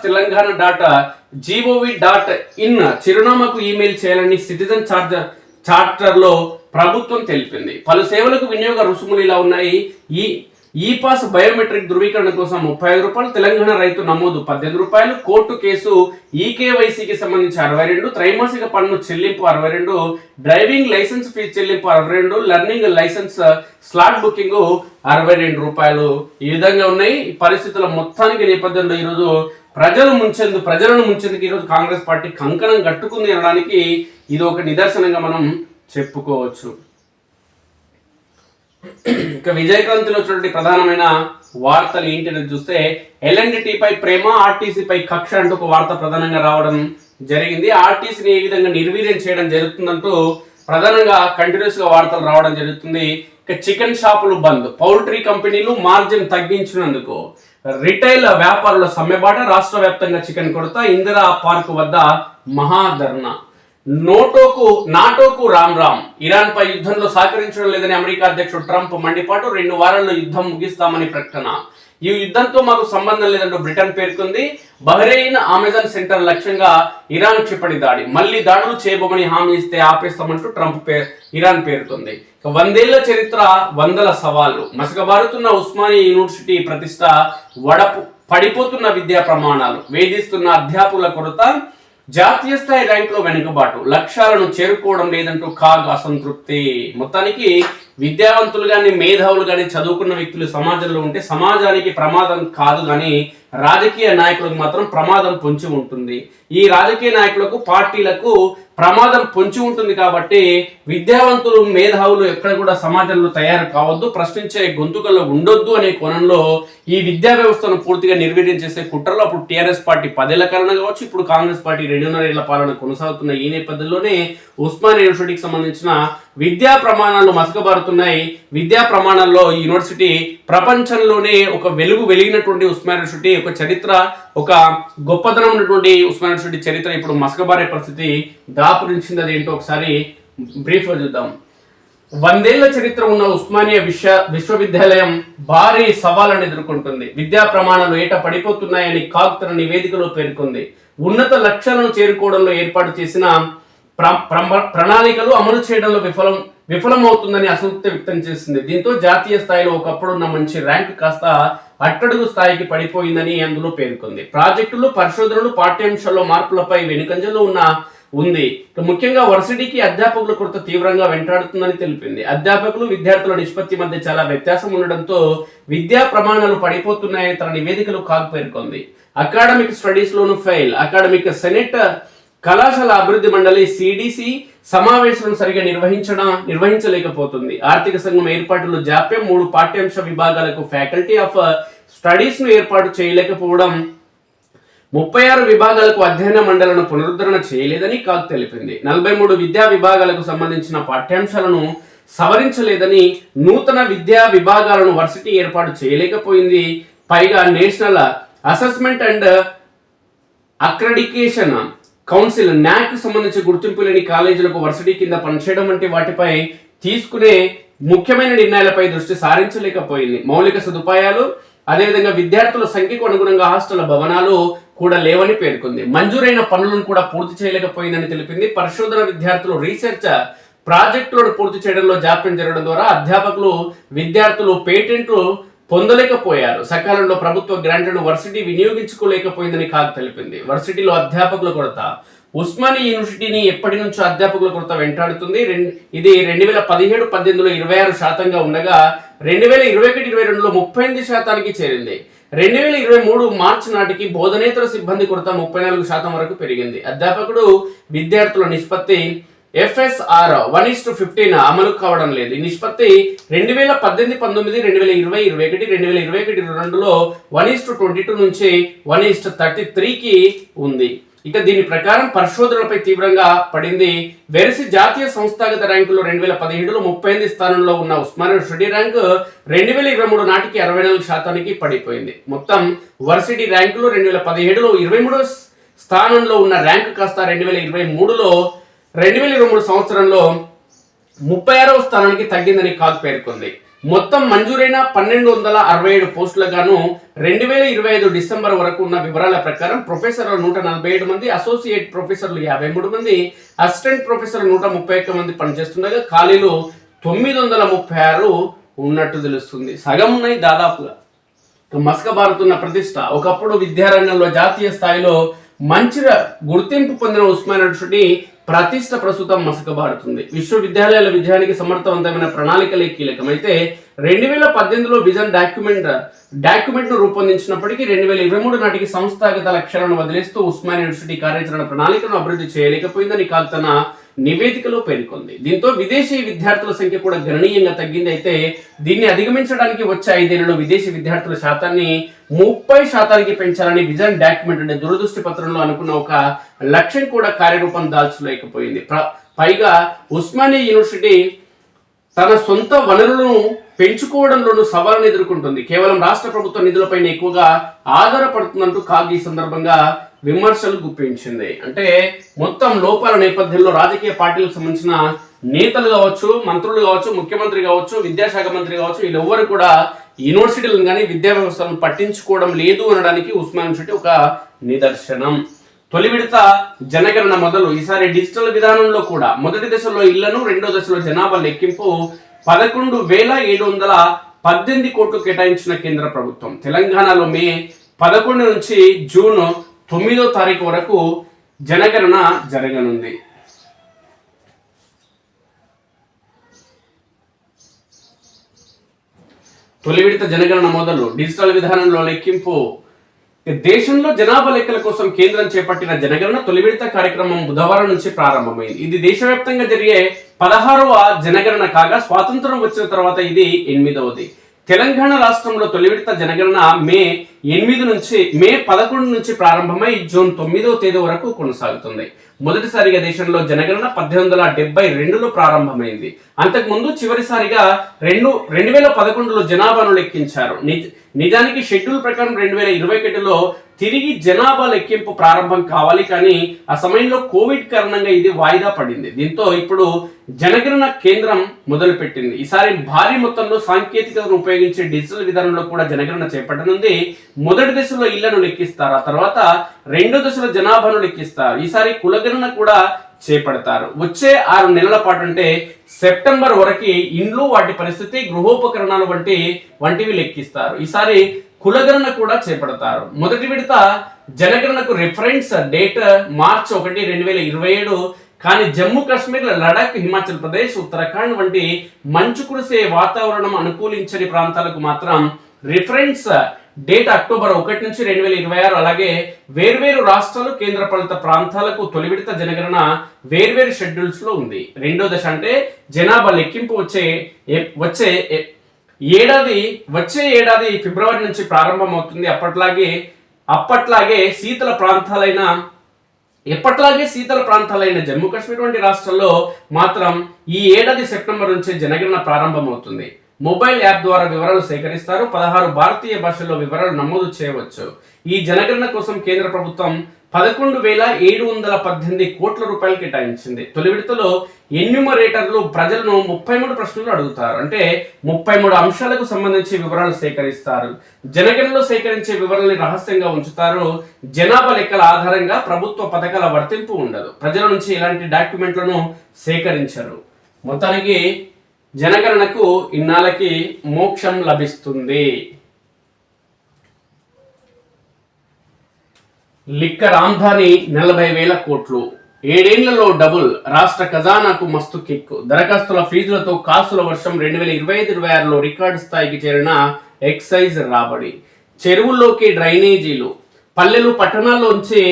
@telanggana.gov.in చిరునామాకు ఈమెయిల్ చేయాలని సిటిజన్ చార్టర్ లో ప్రభుత్వం తెలిపింది. పలు సేవలకు వినియోగ రుసుములు ఇలా ఉన్నాయి. ఈ పాస్ బయోమెట్రిక్ ధృవీకరణ కోసం 35 రూపాయలు, తెలంగాణ రైతు నమోదు 18 రూపాయలు, కోర్టు కేసు ఈకేవైసీకి సంబంధించి 62, త్రైమాసిక పన్ను చెల్లింపు 62, డ్రైవింగ్ లైసెన్స్ ఫీజు చెల్లింపు 62, లర్నింగ్ లైసెన్స్ స్లాట్ బుకింగ్ 62 రూపాయలు. ఈ విధంగా ఉన్నాయి. ఈ పరిస్థితుల మొత్తానికి నేపథ్యంలో ఈరోజు ప్రజలను ముంచేందుకు ఈరోజు కాంగ్రెస్ పార్టీ కంకణం కట్టుకుంది అనడానికి ఇది ఒక నిదర్శనంగా మనం చెప్పుకోవచ్చు. ఇక విజయక్రాంతిలో చూడండి ప్రధానమైన వార్తలు ఏంటనేది చూస్తే, LNT పై ప్రేమ, ఆర్టీసీ పై కక్ష అంటూ ఒక వార్త ప్రధానంగా రావడం జరిగింది. ఆర్టీసీని ఏ విధంగా నిర్వీర్యం చేయడం జరుగుతుందంటూ ప్రధానంగా కంటిన్యూస్ గా వార్తలు రావడం జరుగుతుంది. ఇక చికెన్ షాపులు బంద్, పౌల్ట్రీ కంపెనీలు మార్జిన్ తగ్గించినందుకు, రిటైల్ వ్యాపారుల సమ్మెబాట, రాష్ట్ర వ్యాప్తంగా చికెన్ కొరత, ఇందిరా పార్క్ వద్ద మహాధర్నా, నాటోకు రామ్ ఇరాన్ పై యుద్ధంలో సహకరించడం లేదని అమెరికా అధ్యక్షుడు ట్రంప్ మండిపాటు, 2 వారాల్లో యుద్ధం ముగిస్తామని ప్రకటన, ఈ యుద్ధంతో మాకు సంబంధం లేదంటూ బ్రిటన్ పేర్కొంది. బహ్రెయిన్ అమెజాన్ సెంటర్ లక్ష్యంగా ఇరాన్ క్షిపణి దాడి, మళ్ళీ దాడులు చేయబోమని హామీ ఇస్తే ఆపేస్తామంటూ ఇరాన్ పేర్కొంది. 100 ఏళ్ల చరిత్ర, 100 సవాళ్లు, మసకబారుతున్న ఉస్మానియా యూనివర్సిటీ ప్రతిష్ట, పడిపోతున్న విద్యా ప్రమాణాలు, వేధిస్తున్న అధ్యాపకుల కొరత, జాతీయ స్థాయి ర్యాంకులో వెనుకబాటు, లక్ష్యాలను చేరుకోవడం లేదంటూ కాగ్ అసంతృప్తి. మొత్తానికి విద్యావంతులు కానీ మేధావులు కానీ చదువుకున్న వ్యక్తులు సమాజంలో ఉంటే సమాజానికి ప్రమాదం కాదు, కానీ రాజకీయ నాయకులకు మాత్రం ప్రమాదం పొంచి ఉంటుంది. ఈ రాజకీయ నాయకులకు, పార్టీలకు ప్రమాదం పొంచి ఉంటుంది. కాబట్టి విద్యావంతులు మేధావులు ఎక్కడ కూడా సమాజంలో తయారు కావద్దు, ప్రశ్నించే గొంతుకల్లో ఉండొద్దు అనే కోణంలో ఈ విద్యా వ్యవస్థను పూర్తిగా నిర్వీర్యం చేసే కుట్రలో అప్పుడు టీఆర్ఎస్ పార్టీ 10 ఏళ్ల కాలంగా కావచ్చు, ఇప్పుడు కాంగ్రెస్ పార్టీ 2.5 ఏళ్ల పాలన కొనసాగుతున్న ఈ నేపథ్యంలోనే ఉస్మానియా యూనివర్సిటీకి సంబంధించిన విద్యా ప్రమాణాలు మసకబారుతున్నాయి. విద్యా ప్రమాణాల్లో ఈ యూనివర్సిటీ ప్రపంచంలోనే ఒక వెలిగినటువంటి ఉస్మానియా యూనివర్సిటీ, ఒక చరిత్ర, ఒక గొప్పతనం ఉన్నటువంటి ఉస్మానియా యూనివర్సిటీ చరిత్ర ఇప్పుడు మసకబారే పరిస్థితి దాపురించింది. అదేంటో ఒకసారి బ్రీఫ్ గా చూద్దాం. 100 ఏళ్ల చరిత్ర ఉన్న ఉస్మానియా విశ్వవిద్యాలయం భారీ సవాళ్లను ఎదుర్కొంటుంది. విద్యా ప్రమాణాలు ఏటా పడిపోతున్నాయని కాగ్ తన నివేదికలో పేర్కొంది. ఉన్నత లక్ష్యాలను చేరుకోవడంలో ఏర్పాటు చేసిన ప్రణాళికలు అమలు చేయడంలో విఫలమవుతుందని అసంతృప్తి వ్యక్తం చేసింది. దీంతో జాతీయ స్థాయిలో ఒకప్పుడున్న మంచి ర్యాంక్ కాస్త అట్టడుగు స్థాయికి పడిపోయిందని అందులో పేర్కొంది. ప్రాజెక్టులు, పరిశోధనలు, పాఠ్యాంశాల్లో మార్పులపై వెనుకంజలో ఉంది. ముఖ్యంగా వర్సిటీకి అధ్యాపకుల కొరత తీవ్రంగా వెంటాడుతుందని తెలిపింది. అధ్యాపకులు, విద్యార్థుల నిష్పత్తి మధ్య చాలా వ్యత్యాసం ఉండడంతో విద్యా ప్రమాణాలు పడిపోతున్నాయని తన నివేదికలో కాగ్ పేర్కొంది. అకాడమిక్ స్టడీస్ లోను ఫెయిల్, అకాడమిక్ సెనెట్, కళాశాల అభివృద్ధి మండలి సిడిసి సమావేశాలను సరిగా నిర్వహించలేకపోతుంది. ఆర్థిక సంఘం ఏర్పాటులో జాప్యం, 3 పాఠ్యాంశ విభాగాలకు ఫ్యాకల్టీ ఆఫ్ స్టడీస్ ను ఏర్పాటు చేయలేకపోవడం, 36 విభాగాలకు అధ్యయన మండలను పునరుద్ధరణ చేయలేదని కాగ్ తెలిపింది. 43 విద్యా విభాగాలకు సంబంధించిన పాఠ్యాంశాలను సవరించలేదని, నూతన విద్యా విభాగాలను వర్సిటీ ఏర్పాటు చేయలేకపోయింది. పైగా national assessment and accreditation council NAAC సంబంధించి గుర్తింపు లేని కాలేజీలకు వర్సిటీ కింద పనిచేయడం వంటి వాటిపై తీసుకునే ముఖ్యమైన నిర్ణయాలపై దృష్టి సారించలేకపోయింది. మౌలిక సదుపాయాలు, అదేవిధంగా విద్యార్థుల సంఖ్యకు అనుగుణంగా హాస్టల్ భవనాలు కూడా లేవని పేర్కొంది. మంజూరైన పనులను కూడా పూర్తి చేయలేకపోయిందని తెలిపింది. పరిశోధన విద్యార్థులు, రీసెర్చ్ ప్రాజెక్టులను పూర్తి చేయడంలో జాప్యం జరగడం ద్వారా అధ్యాపకులు, విద్యార్థులు పేటెంట్లు పొందలేకపోయారు. సకాలంలో ప్రభుత్వ గ్రాంట్లను వర్సిటీ వినియోగించుకోలేకపోయిందని కాగ్ తెలిపింది. వర్సిటీలో అధ్యాపకుల కొరత, ఉస్మానియా యూనివర్సిటీని ఎప్పటి నుంచో అధ్యాపకుల కొరత వెంటాడుతుంది. ఇది 2017-18లో 26% ఉండగా 2021-22లో 38% చేరింది. 2023 మార్చి నాటికి బోధనేతర సిబ్బంది కొరత 34% వరకు పెరిగింది. అధ్యాపకుడు, విద్యార్థుల నిష్పత్తి FSR 1:15 అమలు కావడం లేదు. ఈ నిష్పత్తి 2018, 19, 2020, 21, 2021, 22లో 1:22 నుంచి 1:33కి ఉంది. ఇక దీని ప్రకారం పరిశోధనలపై తీవ్రంగా పడింది. వెరసి జాతీయ సంస్థాగత ర్యాంకులో 2017లో 38 స్థానంలో ఉన్న ఉస్మానియా యూనివర్సిటీ ర్యాంకు 2023 నాటికి 64% పడిపోయింది. మొత్తం వర్సిటీ ర్యాంకులో 2017లో 23వ స్థానంలో ఉన్న ర్యాంకు కాస్త 2023 సంవత్సరంలో 36వ స్థానానికి తగ్గిందని కాగ్ పేర్కొంది. మొత్తం మంజూరైన 1267 పోస్టులకు గాను 2025 డిసెంబర్ వరకు ఉన్న వివరాల ప్రకారం ప్రొఫెసర్లు 147 మంది, అసోసియేట్ ప్రొఫెసర్లు 53 మంది, అసిస్టెంట్ ప్రొఫెసర్లు 131 మంది పనిచేస్తుండగా ఖాళీలు 936 ఉన్నట్టు తెలుస్తుంది. సగం ఉన్నాయి దాదాపుగా. మసకబారుతున్న ప్రతిష్ట. ఒకప్పుడు విద్యారంగంలో జాతీయ స్థాయిలో మంచి గుర్తింపు పొందిన ఉస్మానియా యూనివర్సిటీ ప్రతిష్ట ప్రస్తుతం మసకబారుతుంది. విశ్వవిద్యాలయాల విజయానికి సమర్థవంతమైన ప్రణాళికలే కీలకం. అయితే 2018లో విజన్ డాక్యుమెంట్ ను రూపొందించినప్పటికీ 2023 నాటికి సంస్థాగత లక్ష్యాలను వదిలేస్తూ ఉస్మానియా యూనివర్సిటీ కార్యాచరణ ప్రణాళికను అభివృద్ధి చేయలేకపోయిందని కాగ్ తన నివేదికలో పేర్కొంది. దీంతో విదేశీ విద్యార్థుల సంఖ్య కూడా గణనీయంగా తగ్గింది. అయితే దీన్ని అధిగమించడానికి వచ్చే 5 ఏళ్లలో విదేశీ విద్యార్థుల శాతాన్ని 30% పెంచాలని విజన్ డాక్యుమెంట్ అంటే దురదృష్టి పత్రంలో అనుకున్న ఒక లక్ష్యం కూడా కార్యరూపం దాల్చలేకపోయింది. పైగా ఉస్మానియా యూనివర్సిటీ తన సొంత వనరులను పెంచుకోవడంలోనూ సవాళ్ళను ఎదుర్కొంటుంది. కేవలం రాష్ట్ర ప్రభుత్వ నిధులపైన ఎక్కువగా ఆధారపడుతుందంటూ కాగ్ ఈ సందర్భంగా విమర్శలు గుప్పించింది. అంటే మొత్తం లోపాల నేపథ్యంలో రాజకీయ పార్టీలకు సంబంధించిన నేతలు కావచ్చు, మంత్రులు కావచ్చు, ముఖ్యమంత్రి కావచ్చు, విద్యాశాఖ మంత్రి కావచ్చు, వీళ్ళెవ్వరు కూడా యూనివర్సిటీలను కానీ విద్యా వ్యవస్థలను పట్టించుకోవడం లేదు అనడానికి ఉస్మానియా యూనివర్సిటీ ఒక నిదర్శనం. తొలి విడత జనగణన మొదలు. ఈసారి డిజిటల్ విధానంలో కూడా మొదటి దశలో ఇళ్లను, రెండో దశలో జనాభా లెక్కింపు 11,718 కోట్లు కేటాయించిన కేంద్ర ప్రభుత్వం. తెలంగాణలో మే 11 నుంచి జూన్ 9వ తారీఖు వరకు జనగణన జరగనుంది. తొలి విడత జనగణన మొదలు. డిజిటల్ విధానంలో లెక్కింపు. దేశంలో జనాభా లెక్కల కోసం కేంద్రం చేపట్టిన జనగణన తొలి విడత కార్యక్రమం బుధవారం నుంచి ప్రారంభమైంది. ఇది దేశవ్యాప్తంగా జరిగే 16వ జనగణన కాగా స్వాతంత్రం వచ్చిన తర్వాత ఇది 8వది. తెలంగాణ రాష్ట్రంలో తొలి విడత జనగణన మే 11 నుంచి ప్రారంభమై జూన్ 9వ తేదీ వరకు కొనసాగుతుంది. మొదటిసారిగా దేశంలో జనగణన 1872లో ప్రారంభమైంది. అంతకుముందు చివరిసారిగా 2011లో జనాభాను లెక్కించారు. నిజానికి షెడ్యూల్ ప్రకారం 2021లో తిరిగి జనాభా లెక్కింపు ప్రారంభం కావాలి, కానీ ఆ సమయంలో కోవిడ్ కారణంగా ఇది వాయిదా పడింది. దీంతో ఇప్పుడు జనగణన కేంద్రం మొదలుపెట్టింది. ఈసారి భారీ మొత్తంలో సాంకేతికతను ఉపయోగించే డిజిటల్ విధానంలో కూడా జనగణన చేపట్టనుంది. మొదటి దశలో ఇళ్లను లెక్కిస్తారు, ఆ తర్వాత రెండో దశలో జనాభాను లెక్కిస్తారు. ఈసారి కులగణన కూడా చేపడతారు. వచ్చే 6 నెలల పాటు అంటే సెప్టెంబర్ వరకు ఇండ్లు, వాటి పరిస్థితి, గృహోపకరణాలు వంటివి లెక్కిస్తారు. ఈసారి కులగణన కూడా చేపడతారు. మొదటి విడత జనగణనకు రిఫరెన్స్ డేట్ మార్చి 1, 2027. కానీ జమ్మూ కాశ్మీర్, లడాక్, హిమాచల్ ప్రదేశ్, ఉత్తరాఖండ్ వంటి మంచు కురిసే వాతావరణం అనుకూలించని ప్రాంతాలకు మాత్రం రిఫరెన్స్ డేట్ అక్టోబర్ 1 నుంచి 2026. అలాగే వేర్వేరు రాష్ట్రాలు, కేంద్రపాలిత ప్రాంతాలకు తొలి విడత జనగణన వేర్వేరు షెడ్యూల్స్ లో ఉంది. రెండో దశ అంటే జనాభా లెక్కింపు వచ్చే ఏడాది ఫిబ్రవరి నుంచి ప్రారంభమవుతుంది. ఎప్పట్లాగే శీతల ప్రాంతాలైన జమ్మూ కాశ్మీర్ వంటి రాష్ట్రాల్లో మాత్రం ఈ ఏడాది సెప్టెంబర్ నుంచి జనగణన ప్రారంభమవుతుంది. మొబైల్ యాప్ ద్వారా వివరాలు సేకరిస్తారు. 16 భారతీయ భాషల్లో వివరాలు నమోదు చేయవచ్చు. ఈ జనగణన కోసం కేంద్ర ప్రభుత్వం 11,718 కోట్ల రూపాయలు కేటాయించింది. తొలి విడతలో ఎన్యూమరేటర్లు ప్రజలను 33 ప్రశ్నలు అడుగుతారు. అంటే 33 అంశాలకు సంబంధించి వివరాలు సేకరిస్తారు. జనగణనలో సేకరించే వివరాలని రహస్యంగా ఉంచుతారు. జనాభా లెక్కల ఆధారంగా ప్రభుత్వ పథకాల వర్తింపు ఉండదు. ప్రజల నుంచి ఎలాంటి డాక్యుమెంట్లను సేకరించరు. మొత్తానికి జనగణనకు ఇన్నాళ్ళకి మోక్షం లభిస్తుంది. లిక్కర్ ఆమ్దాని 40,000 కోట్లు. 7 ఏళ్లలో డబుల్. రాష్ట్ర ఖజానాకు మస్తు కిక్కు. దరఖాస్తుల ఫీజులతో కాసుల వర్షం. 2025-26లో రికార్డు స్థాయికి చేరిన ఎక్సైజ్ రాబడి. చెరువుల్లోకి డ్రైనేజీలు. పల్లెలు పట్టణాల్లోంచి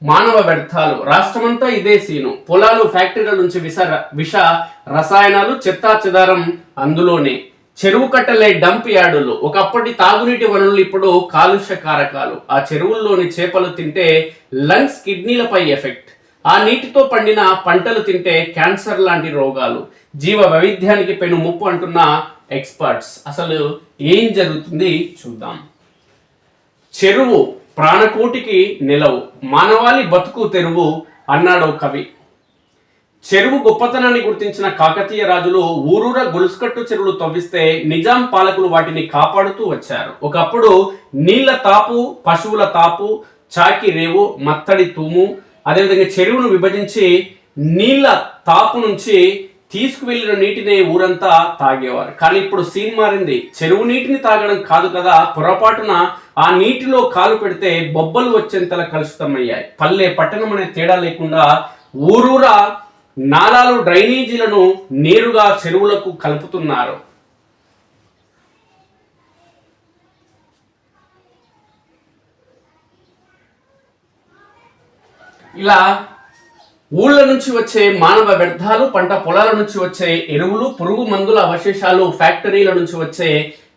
మానవ వ్యర్థాలు రాష్ట్రమంతా ఇదే సీను. పొలాలు, ఫ్యాక్టరీల నుంచి విష రసాయనాలు, చెత్తా చెదారం అందులోనే. చెరువు కట్టలే డంప్ యార్డులు, ఒకప్పటి తాగునీటి వనరులు ఇప్పుడు కాలుష్య కారకాలు. ఆ చెరువుల్లోని చేపలు తింటే లంగ్స్, కిడ్నీలపై ఎఫెక్ట్. ఆ నీటితో పండిన పంటలు తింటే క్యాన్సర్ లాంటి రోగాలు. జీవ వైవిధ్యానికి పెను ముప్పు అంటున్న ఎక్స్పర్ట్స్. అసలు ఏం జరుగుతుంది చూద్దాం. చెరువు ప్రాణకోటికి నిలవు, మానవాళి బతుకు తెరువు అన్నాడు కవి. చెరువు గొప్పతనాన్ని గుర్తించిన కాకతీయ రాజులు ఊరూర గొలుసుకట్టు చెరువులు తవ్విస్తే నిజాం పాలకులు వాటిని కాపాడుతూ వచ్చారు. ఒకప్పుడు నీళ్ల తాపు, పశువుల తాపు, చాకి రేవు, మత్తడి తూము, అదేవిధంగా చెరువును విభజించి నీళ్ల తాపు నుంచి తీసుకువెళ్లిన నీటిని ఊరంతా తాగేవారు. కానీ ఇప్పుడు సీన్ మారింది. చెరువు నీటిని తాగడం కాదు కదా, పొరపాటున ఆ నీటిలో కాలు పెడితే బొబ్బలు వచ్చేంతలా కలుషితమయ్యాయి. పల్లె పట్టణం అనే తేడా లేకుండా ఊరూరా నాలాలు, డ్రైనేజీలను నేరుగా చెరువులకు కలుపుతున్నారు. ఇలా ఊళ్ళ నుంచి వచ్చే మానవ వ్యర్థాలు, పంట పొలాల నుంచి వచ్చే ఎరువులు, పురుగు మందుల అవశేషాలు, ఫ్యాక్టరీల నుంచి వచ్చే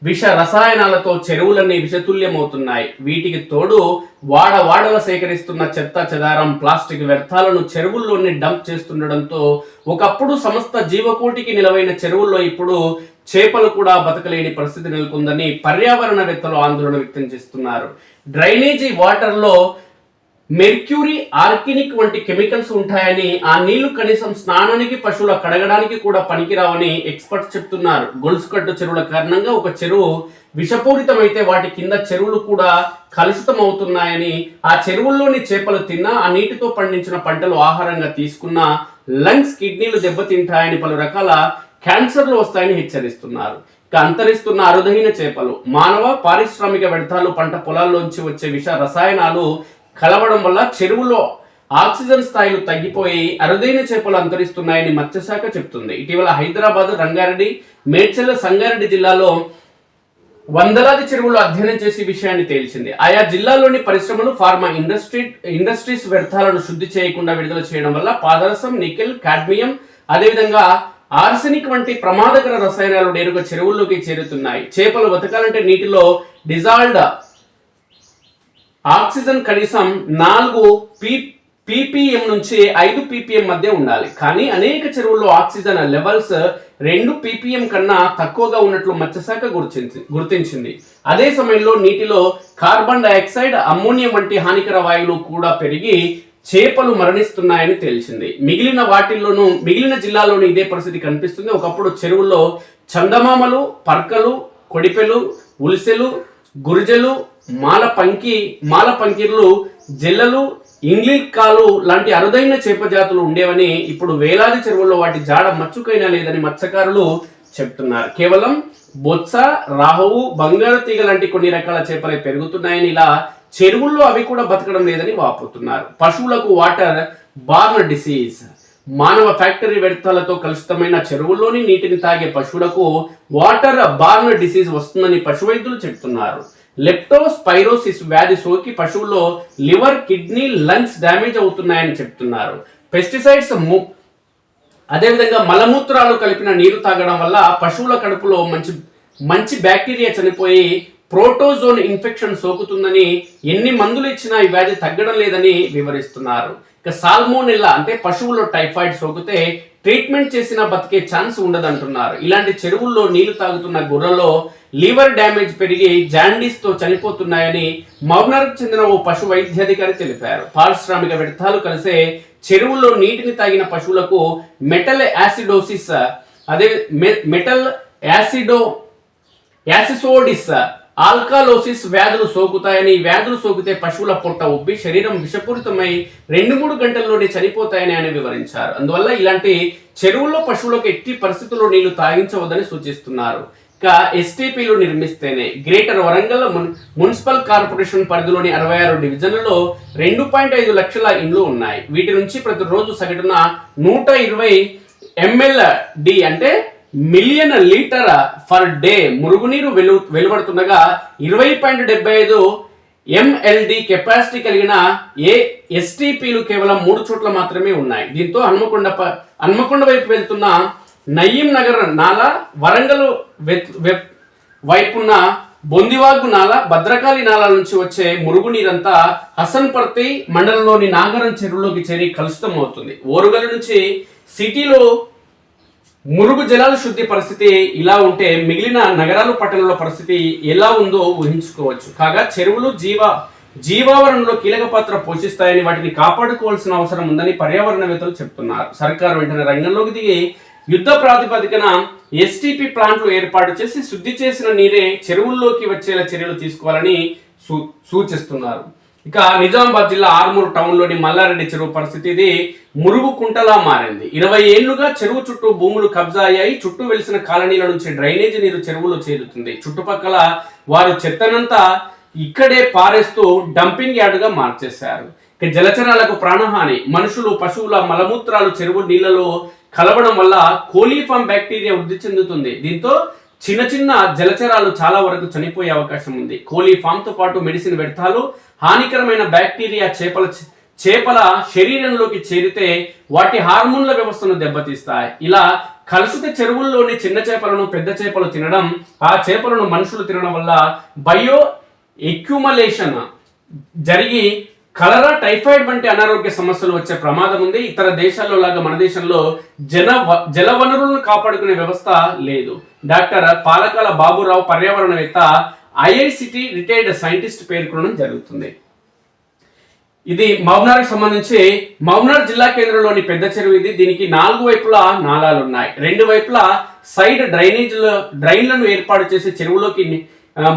విష రసాయనాలతో చెరువులన్నీ విషతుల్యమవుతున్నాయి. వీటికి తోడు వాడవాడల సేకరిస్తున్న చెత్త చెదారం, ప్లాస్టిక్ వ్యర్థాలను చెరువుల్లోనే డంప్ చేస్తుండడంతో ఒకప్పుడు సమస్త జీవకోటికి నిలవైన చెరువుల్లో ఇప్పుడు చేపలు కూడా బతకలేని పరిస్థితి నెలకొందని పర్యావరణవేత్తలు ఆందోళన వ్యక్తం చేస్తున్నారు. డ్రైనేజీ వాటర్లో మెర్క్యూరీ, ఆర్కినిక్ వంటి కెమికల్స్ ఉంటాయని, ఆ నీళ్లు కనీసం స్నానానికి, పశువుల కడగడానికి కూడా పనికిరావని ఎక్స్పర్ట్స్ చెప్తున్నారు. గొలుసుకట్టు చెరువుల కారణంగా ఒక చెరువు విషపూరితమైతే వాటి కింద చెరువులు కూడా కలుషితం అవుతున్నాయని, ఆ చెరువుల్లోని చేపలు తిన్నా, ఆ నీటితో పండించిన పంటలు ఆహారంగా తీసుకున్న లంగ్స్, కిడ్నీలు దెబ్బతింటాయని, పలు రకాల క్యాన్సర్లు వస్తాయని హెచ్చరిస్తున్నారు. ఇక అంతరిస్తున్న అరుదైన చేపలు, మానవ పారిశ్రామిక వ్యర్థాలు, పంట పొలాల్లోంచి వచ్చే విష రసాయనాలు కలవడం వల్ల చెరువులో ఆక్సిజన్ స్థాయిలు తగ్గిపోయి అరుదైన చేపలు అంతరిస్తున్నాయని మత్స్యశాఖ చెప్తుంది. ఇటీవల హైదరాబాద్, రంగారెడ్డి, మేడ్చల్, సంగారెడ్డి జిల్లాలో వందలాది చెరువులు అధ్యయనం చేసి విషయాన్ని తేల్చింది. ఆయా జిల్లాల్లోని పరిశ్రమలు, ఫార్మా ఇండస్ట్రీస్ వ్యర్థాలను శుద్ధి చేయకుండా విడుదల చేయడం వల్ల పాదరసం, నికెల్, కాడ్మియం, అదేవిధంగా ఆర్సెనిక్ వంటి ప్రమాదకర రసాయనాలు నేరుగా చెరువుల్లోకి చేరుతున్నాయి. చేపలు బతకాలంటే నీటిలో డిజాల్వ్డ్ ఆక్సిజన్ కనీసం 4 ppm నుంచి 5 ppm మధ్య ఉండాలి. కానీ అనేక చెరువుల్లో ఆక్సిజన్ లెవెల్స్ 2 ppm కన్నా తక్కువగా ఉన్నట్లు మత్స్యశాఖ గుర్తించింది. అదే సమయంలో నీటిలో కార్బన్ డైఆక్సైడ్, అమ్మోనియం వంటి హానికర వాయువులు కూడా పెరిగి చేపలు మరణిస్తున్నాయని తేల్చింది. మిగిలిన జిల్లాల్లోనూ ఇదే పరిస్థితి కనిపిస్తుంది. ఒకప్పుడు చెరువుల్లో చందమామలు, పర్కలు, కొడిపెలు, ఉలిసెలు, గురిజలు, మాలపంకిర్లు, జెల్లలు, ఇంగ్లీకాలు లాంటి అరుదైన చేప జాతులు ఉండేవని, ఇప్పుడు వేలాది చెరువుల్లో వాటి జాడ మచ్చుకైనా లేదని మత్స్యకారులు చెప్తున్నారు. కేవలం బొత్స, రాహువు, బంగారు తీగ లాంటి కొన్ని రకాల చేపలే పెరుగుతున్నాయని, ఇలా చెరువుల్లో అవి కూడా బతకడం లేదని వాపోతున్నారు. పశువులకు వాటర్ బార్న్ డిసీజ్, మానవ ఫ్యాక్టరీ వ్యర్థాలతో కలుషితమైన చెరువుల్లోని నీటిని తాగే పశువులకు వాటర్ బార్న్ డిసీజ్ వస్తుందని పశు వైద్యులు చెప్తున్నారు. లెప్టోస్పైరోసిస్ వ్యాధి సోకి పశువుల్లో లివర్, కిడ్నీ, లంగ్స్ డ్యామేజ్ అవుతున్నాయని చెప్తున్నారు. పెస్టిసైడ్స్, అదేవిధంగా మలమూత్రాలు కలిపిన నీరు తాగడం వల్ల పశువుల కడుపులో మంచి బ్యాక్టీరియా చనిపోయి ప్రోటోజోన్ ఇన్ఫెక్షన్ సోకుతుందని, ఎన్ని మందులు ఇచ్చినా ఈ వ్యాధి తగ్గడం లేదని వివరిస్తున్నారు. ఇక సాల్మోనెల్లా అంటే పశువుల్లో టైఫాయిడ్ సోకితే ట్రీట్మెంట్ చేసినా బతికే ఛాన్స్ ఉండదంటున్నారు. ఇలాంటి చెరువుల్లో నీళ్లు తాగుతున్న గుర్రలో లివర్ డ్యామేజ్ పెరిగి జాండీస్ తో చనిపోతున్నాయని మౌనార్కు చెందిన ఓ పశు వైద్యాధికారి తెలిపారు. పారిశ్రామిక వ్యర్థాలు కలిసే చెరువుల్లో నీటిని తాగిన పశువులకు మెటల్ యాసిడోసిస్, అదే మెటల్ యాసిసోడిస్, ఆల్కాలోసిస్ వ్యాధులు సోకుతాయని, వ్యాధులు సోకితే పశువుల పొట్ట ఉబ్బి శరీరం విషపూరితమై 2-3 గంటల్లోనే చనిపోతాయని ఆయన వివరించారు. అందువల్ల ఇలాంటి చెరువుల్లో పశువులకు ఎట్టి పరిస్థితుల్లో నీళ్లు తాగించవద్దని సూచిస్తున్నారు. ఇక ఎస్టీపీలు నిర్మిస్తేనే గ్రేటర్ వరంగల్ మున్సిపల్ కార్పొరేషన్ పరిధిలోని 66 డివిజన్లలో 2.5 లక్షల ఇండ్లు ఉన్నాయి. వీటి నుంచి ప్రతిరోజు సగటున 120 MLD అంటే మిలియన్ లీటర్ ఫర్ డే మురుగునీరు వెలువడుతుండగా 20.75 ఎంఎల్డి కెపాసిటీ కలిగిన ఎస్టీపీలు కేవలం 3 చోట్ల మాత్రమే ఉన్నాయి. దీంతో హన్మకొండ వైపు వెళ్తున్న నయీం నగర్ నాలా, వరంగల్ వైపున్న బొందివాగు నాల, భద్రకాళి నాల నుంచి వచ్చే మురుగునీరంతా హసన్పర్తి మండలంలోని నాగరం చెరువులోకి చేరి కలుషితం అవుతుంది. ఓరుగల్ నుంచి సిటీలో మురుగు జలాల శుద్ధి పరిస్థితి ఇలా ఉంటే మిగిలిన నగరాలు పట్టణాల పరిస్థితి ఎలా ఉందో ఊహించుకోవచ్చు. కాగా చెరువులు జీవావరణలో కీలక పాత్ర పోషిస్తాయని, వాటిని కాపాడుకోవాల్సిన అవసరం ఉందని పర్యావరణవేత్తలు చెప్తున్నారు. సర్కారు వెంటనే రంగంలోకి దిగి యుద్ధ ప్రాతిపదికన ఎస్టీపీ ప్లాంట్లు ఏర్పాటు చేసి శుద్ధి చేసిన నీరే చెరువుల్లోకి వచ్చేలా చర్యలు తీసుకోవాలని సూచిస్తున్నారు. ఇక నిజామాబాద్ జిల్లా ఆర్మూర్ టౌన్లోని మల్లారెడ్డి చెరువు పరిస్థితి ఇది మురుగు కుంటలా మారింది. 20 ఏళ్లుగా చెరువు చుట్టూ భూములు కబ్జా అయ్యాయి. చుట్టూ వెలిసిన కాలనీల నుంచి డ్రైనేజీ నీరు చెరువులో చేరుతుంది. చుట్టుపక్కల వారు చెత్తనంతా ఇక్కడే పారేస్తూ డంపింగ్ యార్డుగా మార్చేశారు. ఇక జలచరాలకు ప్రాణహాని, మనుషులు పశువుల మలమూత్రాలు చెరువు నీళ్లలో కలవడం వల్ల కోలీఫామ్ బ్యాక్టీరియా వృద్ధి చెందుతుంది. దీంతో చిన్న చిన్న జలచరాలు చాలా వరకు చనిపోయే అవకాశం ఉంది. కోలీఫామ్ తో పాటు మెడిసిన్ వ్యర్థాలు, హానికరమైన బ్యాక్టీరియా చేపల శరీరంలోకి చేరితే వాటి హార్మోన్ల వ్యవస్థను దెబ్బతీస్తాయి. ఇలా కలుషిత చెరువుల్లోని చిన్న చేపలను పెద్ద చేపలు తినడం, ఆ చేపలను మనుషులు తినడం వల్ల బయో ఎక్యుమలేషన్ జరిగి కలరా, టైఫాయిడ్ వంటి అనారోగ్య సమస్యలు వచ్చే ప్రమాదం ఉంది. ఇతర దేశాల్లో లాగా మన దేశంలో జల వనరులను కాపాడుకునే వ్యవస్థ లేదు. డాక్టర్ పాలకాల బాబురావు పర్యావరణవేత్త, ఐఐసిటి రిటైర్డ్ సైంటిస్ట్ పేర్కొనడం జరుగుతుంది. ఇది మౌనార్కి సంబంధించి మౌనార్ జిల్లా కేంద్రంలోని పెద్ద చెరువు ఇది. దీనికి 4 వైపులా నాలాలు ఉన్నాయి. 2 వైపులా సైడ్ డ్రైన్లను ఏర్పాటు చేసి చెరువులోకి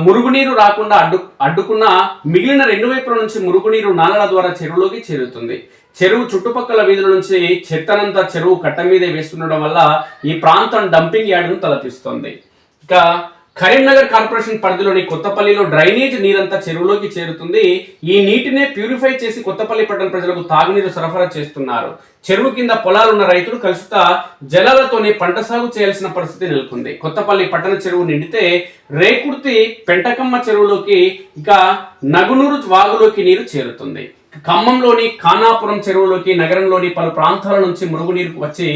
మురుగునీరు రాకుండా అడ్డుకున్న మిగిలిన 2 వైపుల నుంచి మురుగునీరు నాలల ద్వారా చెరువులోకి చేరుతుంది. చెరువు చుట్టుపక్కల వీధుల నుంచి చెత్తనంతా చెరువు కట్ట మీదే వేస్తుండడం వల్ల ఈ ప్రాంతం డంపింగ్ యార్డును తలపిస్తుంది. ఇక కరీంనగర్ కార్పొరేషన్ పరిధిలోని కొత్తపల్లిలో డ్రైనేజ్ నీరంతా చెరువులోకి చేరుతుంది. ఈ నీటినే ప్యూరిఫై చేసి కొత్తపల్లి పట్టణ ప్రజలకు తాగునీరు సరఫరా చేస్తున్నారు. చెరువు కింద పొలాలున్న రైతులు కలుషిత జలాలతోనే పంట సాగు చేయాల్సిన పరిస్థితి నెలకొంది. కొత్తపల్లి పట్టణ చెరువు నిండితే రేకుర్తి పెంటకమ్మ చెరువులోకి, ఇక నగునూరు వాగులోకి నీరు చేరుతుంది. ఖమ్మంలోని ఖానాపురం చెరువులోకి నగరంలోని పలు ప్రాంతాల నుంచి మురుగునీరు వచ్చి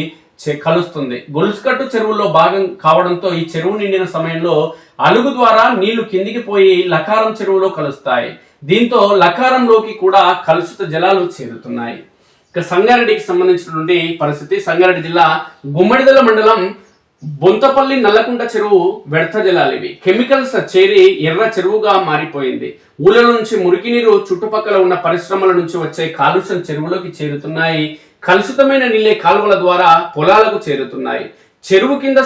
కలుస్తుంది. గొలుసుకట్టు చెరువులో భాగం కావడంతో ఈ చెరువు నిండిన సమయంలో అలుగు ద్వారా నీళ్లు కిందికి పోయి లకారం చెరువులో కలుస్తాయి. దీంతో లకారంలోకి కూడా కలుషిత జలాలు చేరుతున్నాయి. ఇక సంగారెడ్డికి సంబంధించినటువంటి పరిస్థితి, సంగారెడ్డి జిల్లా గుమ్మడిదల మండలం బొంతపల్లి నల్లకుంట చెరువు వ్యర్థ జలాలు ఇవి. కెమికల్స్ చేరి ఎర్ర చెరువుగా మారిపోయింది. ఊళ్ళ నుంచి మురికి నీరు చుట్టుపక్కల ఉన్న పరిశ్రమల నుంచి వచ్చే కాలుష్యం చెరువులోకి చేరుతున్నాయి. కలుషితమైన నీళ్ళే కాలువల ద్వారా పొలాలకు చేరుతున్నాయి. చెరువు కింద